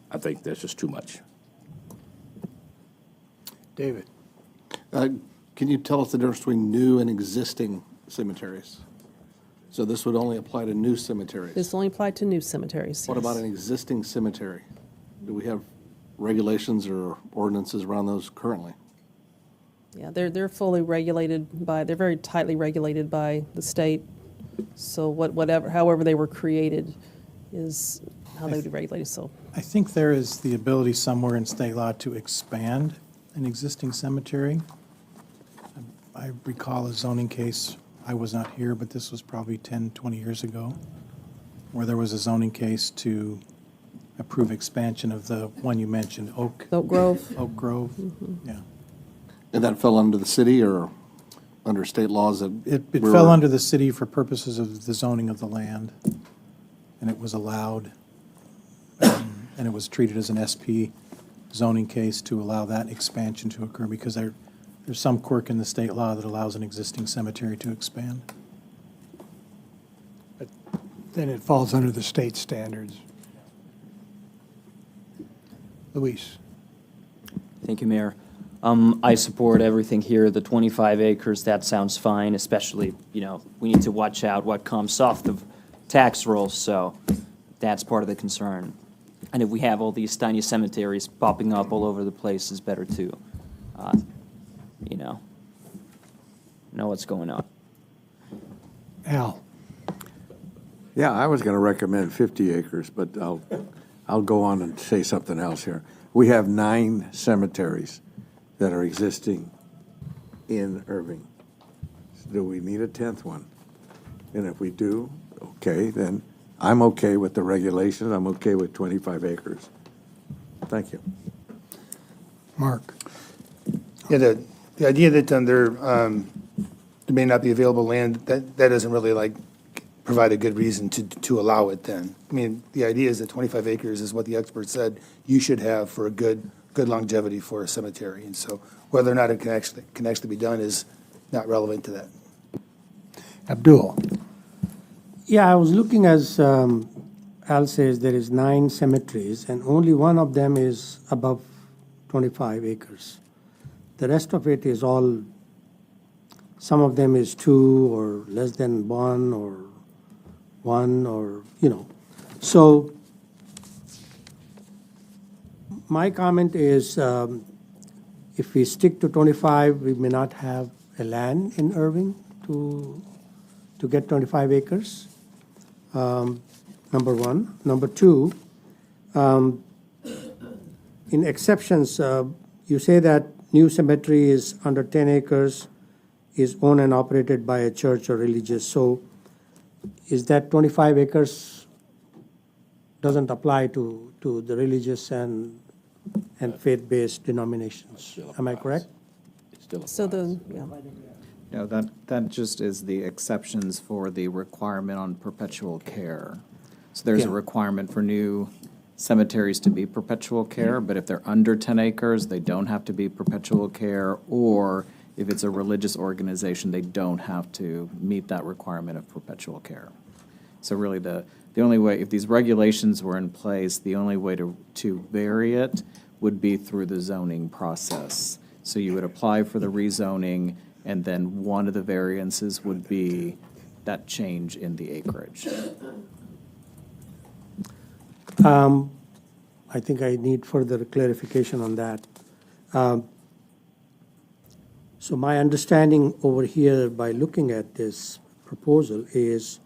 I think that's just too much. David? Can you tell us the difference between new and existing cemeteries? So this would only apply to new cemeteries. This only applied to new cemeteries. What yes. about an existing cemetery? Do we have regulations or ordinances around those currently? Yeah, they're fully regulated by, they're very tightly regulated by the state. So however they were created is how they would be regulated, so. I think there is the ability somewhere in state law to expand an existing cemetery. I recall a zoning case, I was not here, but this was probably 10, 20 years ago, where there was a zoning case to approve expansion of the one you mentioned, Oak Grove. Oak Grove, yeah. And that fell under the city or under state laws that? It fell under the city for purposes of the zoning of the land, and it was allowed, and it was treated as an SP zoning case to allow that expansion to occur, because there's some quirk in the state law that allows an existing cemetery to expand. But then it falls under the state standards. Luis? Thank you, Mayor. I support everything here. The 25 acres, that sounds fine, especially, you know, we need to watch out what comes off the tax rolls, so that's part of the concern. And if we have all these tiny cemeteries popping up all over the place, it's better to, you know what's going on. Al? Yeah, I was going to recommend 50 acres, but I'll go on and say something else here. We have 9 cemeteries that are existing in Irving. Do we need a 10th one? And if we do, okay, then I'm okay with the regulations. I'm okay with 25 acres. Thank you. Mark? Yeah, the idea that there may not be available land, that doesn't really provide a good reason to allow it then. I mean, the idea is that 25 acres is what the expert said you should have for a good longevity for a cemetery. And so whether or not it can actually be done is not relevant to that. Abdul? Yeah, I was looking as Al says, there is 9 cemeteries, and only one of them is above 25 acres. The rest of it is all, some of them is 2 or less than 1 or 1 or, So my comment is, if we stick to 25, we may not have a land in Irving to get 25 acres. Number one. Number two, in exceptions, you say that new cemetery is under 10 acres, is owned and operated by a church or religious. So is that 25 acres doesn't apply to the religious and faith-based denominations? Am I correct? So No, that just is the exceptions for the requirement on perpetual care. So there's a Yeah. requirement for new cemeteries to be perpetual care, but if they're under 10 acres, they don't have to be perpetual care, or if it's a religious organization, they don't have to meet that requirement of perpetual care. So really, the only way, if these regulations were in place, the only way to vary it would be through the zoning process. So you would apply for the rezoning, and then one of the variances would be that change in the acreage. I think I need further clarification on that. So my understanding over here by looking at this proposal is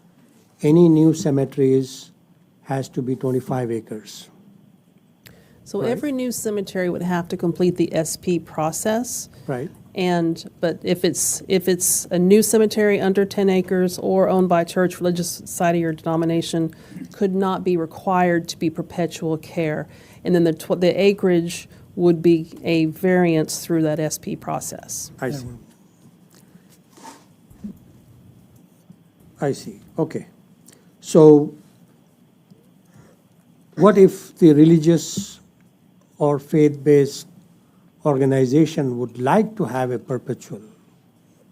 any new cemeteries has to be 25 acres. So Right. every new cemetery would have to complete the SP process. Right. But if it's a new cemetery under 10 acres or owned by a church, religious society, or denomination, could not be required to be perpetual care. And then the acreage would be a variance through that SP process. I see. I see, okay. So what if the religious or faith-based organization would like to have a perpetual?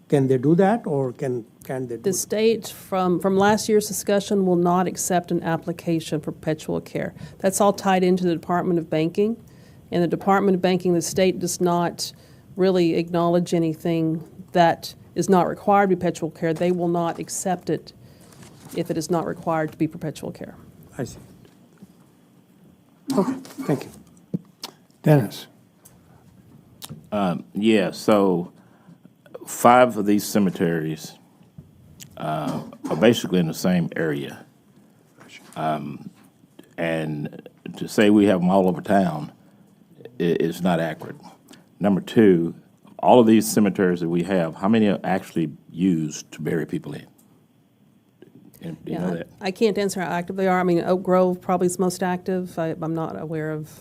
Can they do that, or can they do The state, from last year's discussion, will not accept an application for perpetual care. That's all tied into the Department of Banking. And the Department of Banking, the state does not really acknowledge anything that is not required to be perpetual care. They will not accept it if it is not required to be perpetual care. I see. Okay, thank you. Dennis? Yeah, so 5 of these cemeteries are basically in the same area. And to say we have them all over town is not accurate. Number 2, all of these cemeteries that we have, how many are actually used to bury people in? Do you know that? I can't answer how active they are. I mean, Oak Grove probably is most active. I'm not aware of.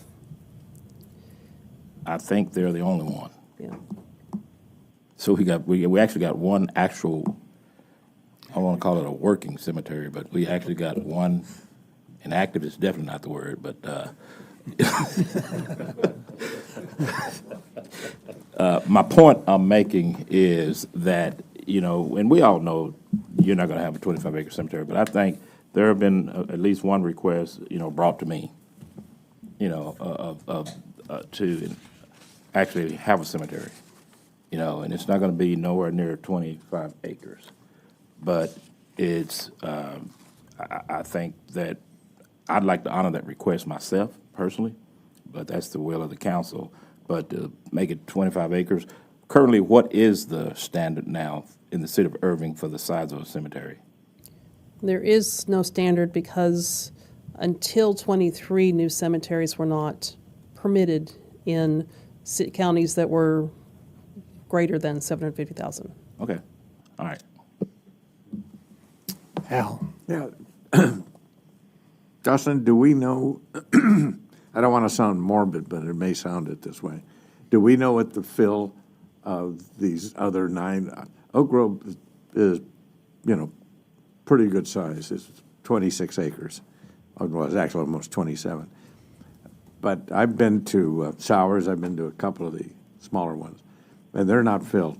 I think they're the only one. Yeah. So we actually got one actual, I don't want to call it a working cemetery, but we actually got one, and active is definitely not the word, but my point I'm making is that, and we all know you're not going to have a 25-acre cemetery, but I think there have been at least one request, brought to me, to actually have a cemetery, and it's not going to be nowhere near 25 acres. But it's, I think that I'd like to honor that request myself personally, but that's the will of the council. But to make it 25 acres, currently, what is the standard now in the city of Irving for the size of a cemetery? There is no standard because until 23, new cemeteries were not permitted in counties that were greater than 750,000. Okay, all right. Al? Yeah. Justin, do we know, I don't want to sound morbid, but it may sound it this way. Do we know what the fill of these other 9, Oak Grove is, pretty good size. It's 26 acres. Well, it's actually almost 27. But I've been to Sowers, I've been to a couple of the smaller ones, and they're not filled.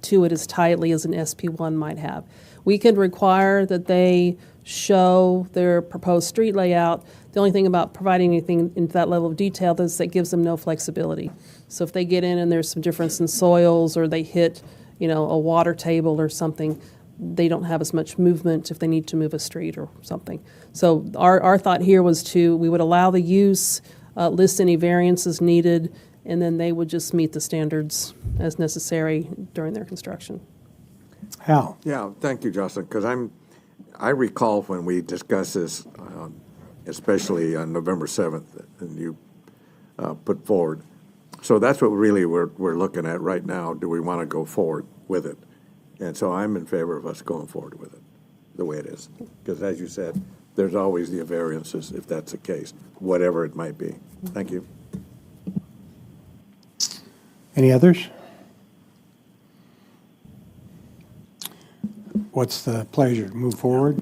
to it as tightly as an SP1 might have. We could require that they show their proposed street layout. The only thing about providing anything into that level of detail is that gives them no flexibility. So if they get in and there's some difference in soils, or they hit, a water table or something, they don't have as much movement if they need to move a street or something. So our thought here was we would allow the use, list any variances needed, and then they would just meet the standards as necessary during their construction. Hal? Yeah, thank you, Justin, because I recall when we discussed this, especially on November 7th, and you put forward. So that's what really we're looking at right now. Do we want to go forward with it? And so I'm in favor of us going forward with it, the way it is. Because as you said, there's always the variances if that's the case, whatever it might be. Thank you. Any others? What's the pleasure? Move forward?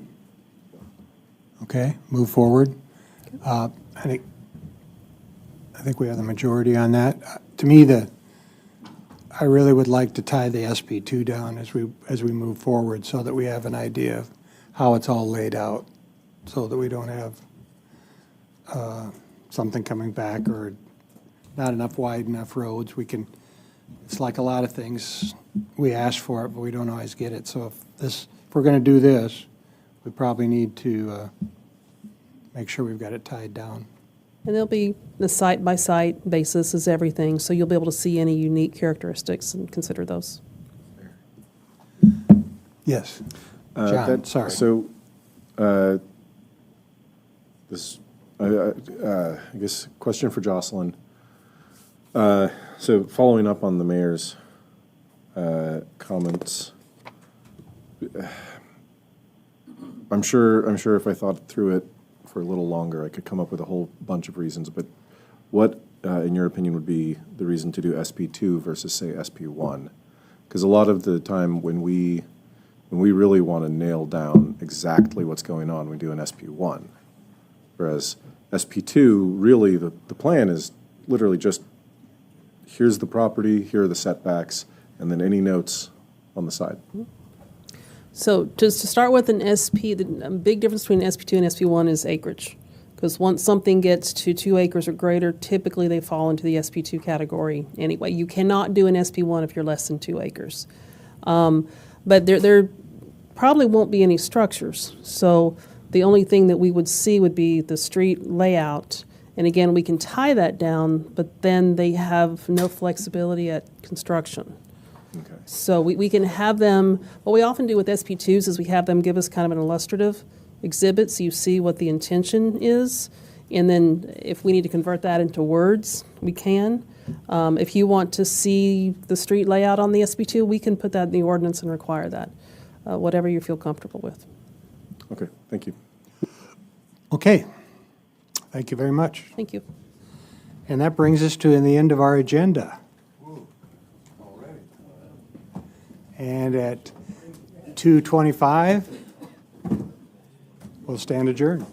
Okay, move forward. I think we have the majority on that. To me, I really would like to tie the SP2 down as we move forward, so that we have an idea of how it's all laid out, so that we don't have something coming back or not enough wide enough roads. It's like a lot of things, we ask for it, but we don't always get it. So if we're going to do this, we probably need to make sure we've got it tied down. And there'll be the site-by-site basis is everything, so you'll be able to see any unique characteristics and consider those. Yes. John, sorry. So, I guess, question for Jocelyn. So, following up on the mayor's comments, I'm sure if I thought through it for a little longer, I could come up with a whole bunch of reasons. But what, in your opinion, would be the reason to do SP2 versus, say, SP1? Because a lot of the time when we really want to nail down exactly what's going on, we do an SP1. Whereas SP2, really, the plan is literally just, here's the property, here are the setbacks, and then any notes on the side. So to start with an SP, the big difference between SP2 and SP1 is acreage. Because once something gets to 2 acres or greater, typically they fall into the SP2 category anyway. You cannot do an SP1 if you're less than 2 acres. But there probably won't be any structures. So the only thing that we would see would be the street layout. And again, we can tie that down, but then they have no flexibility at construction. Okay. So we can have them, what we often do with SP2s is we have them give us kind of an illustrative exhibit so you see what the intention is. And then if we need to convert that into words, we can. If you want to see the street layout on the SP2, we can put that in the ordinance and require that, whatever you feel comfortable with. Okay, thank you. Okay. Thank you very much. Thank you. And that brings us to the end of our agenda. And at 2:25, we'll stand adjourned.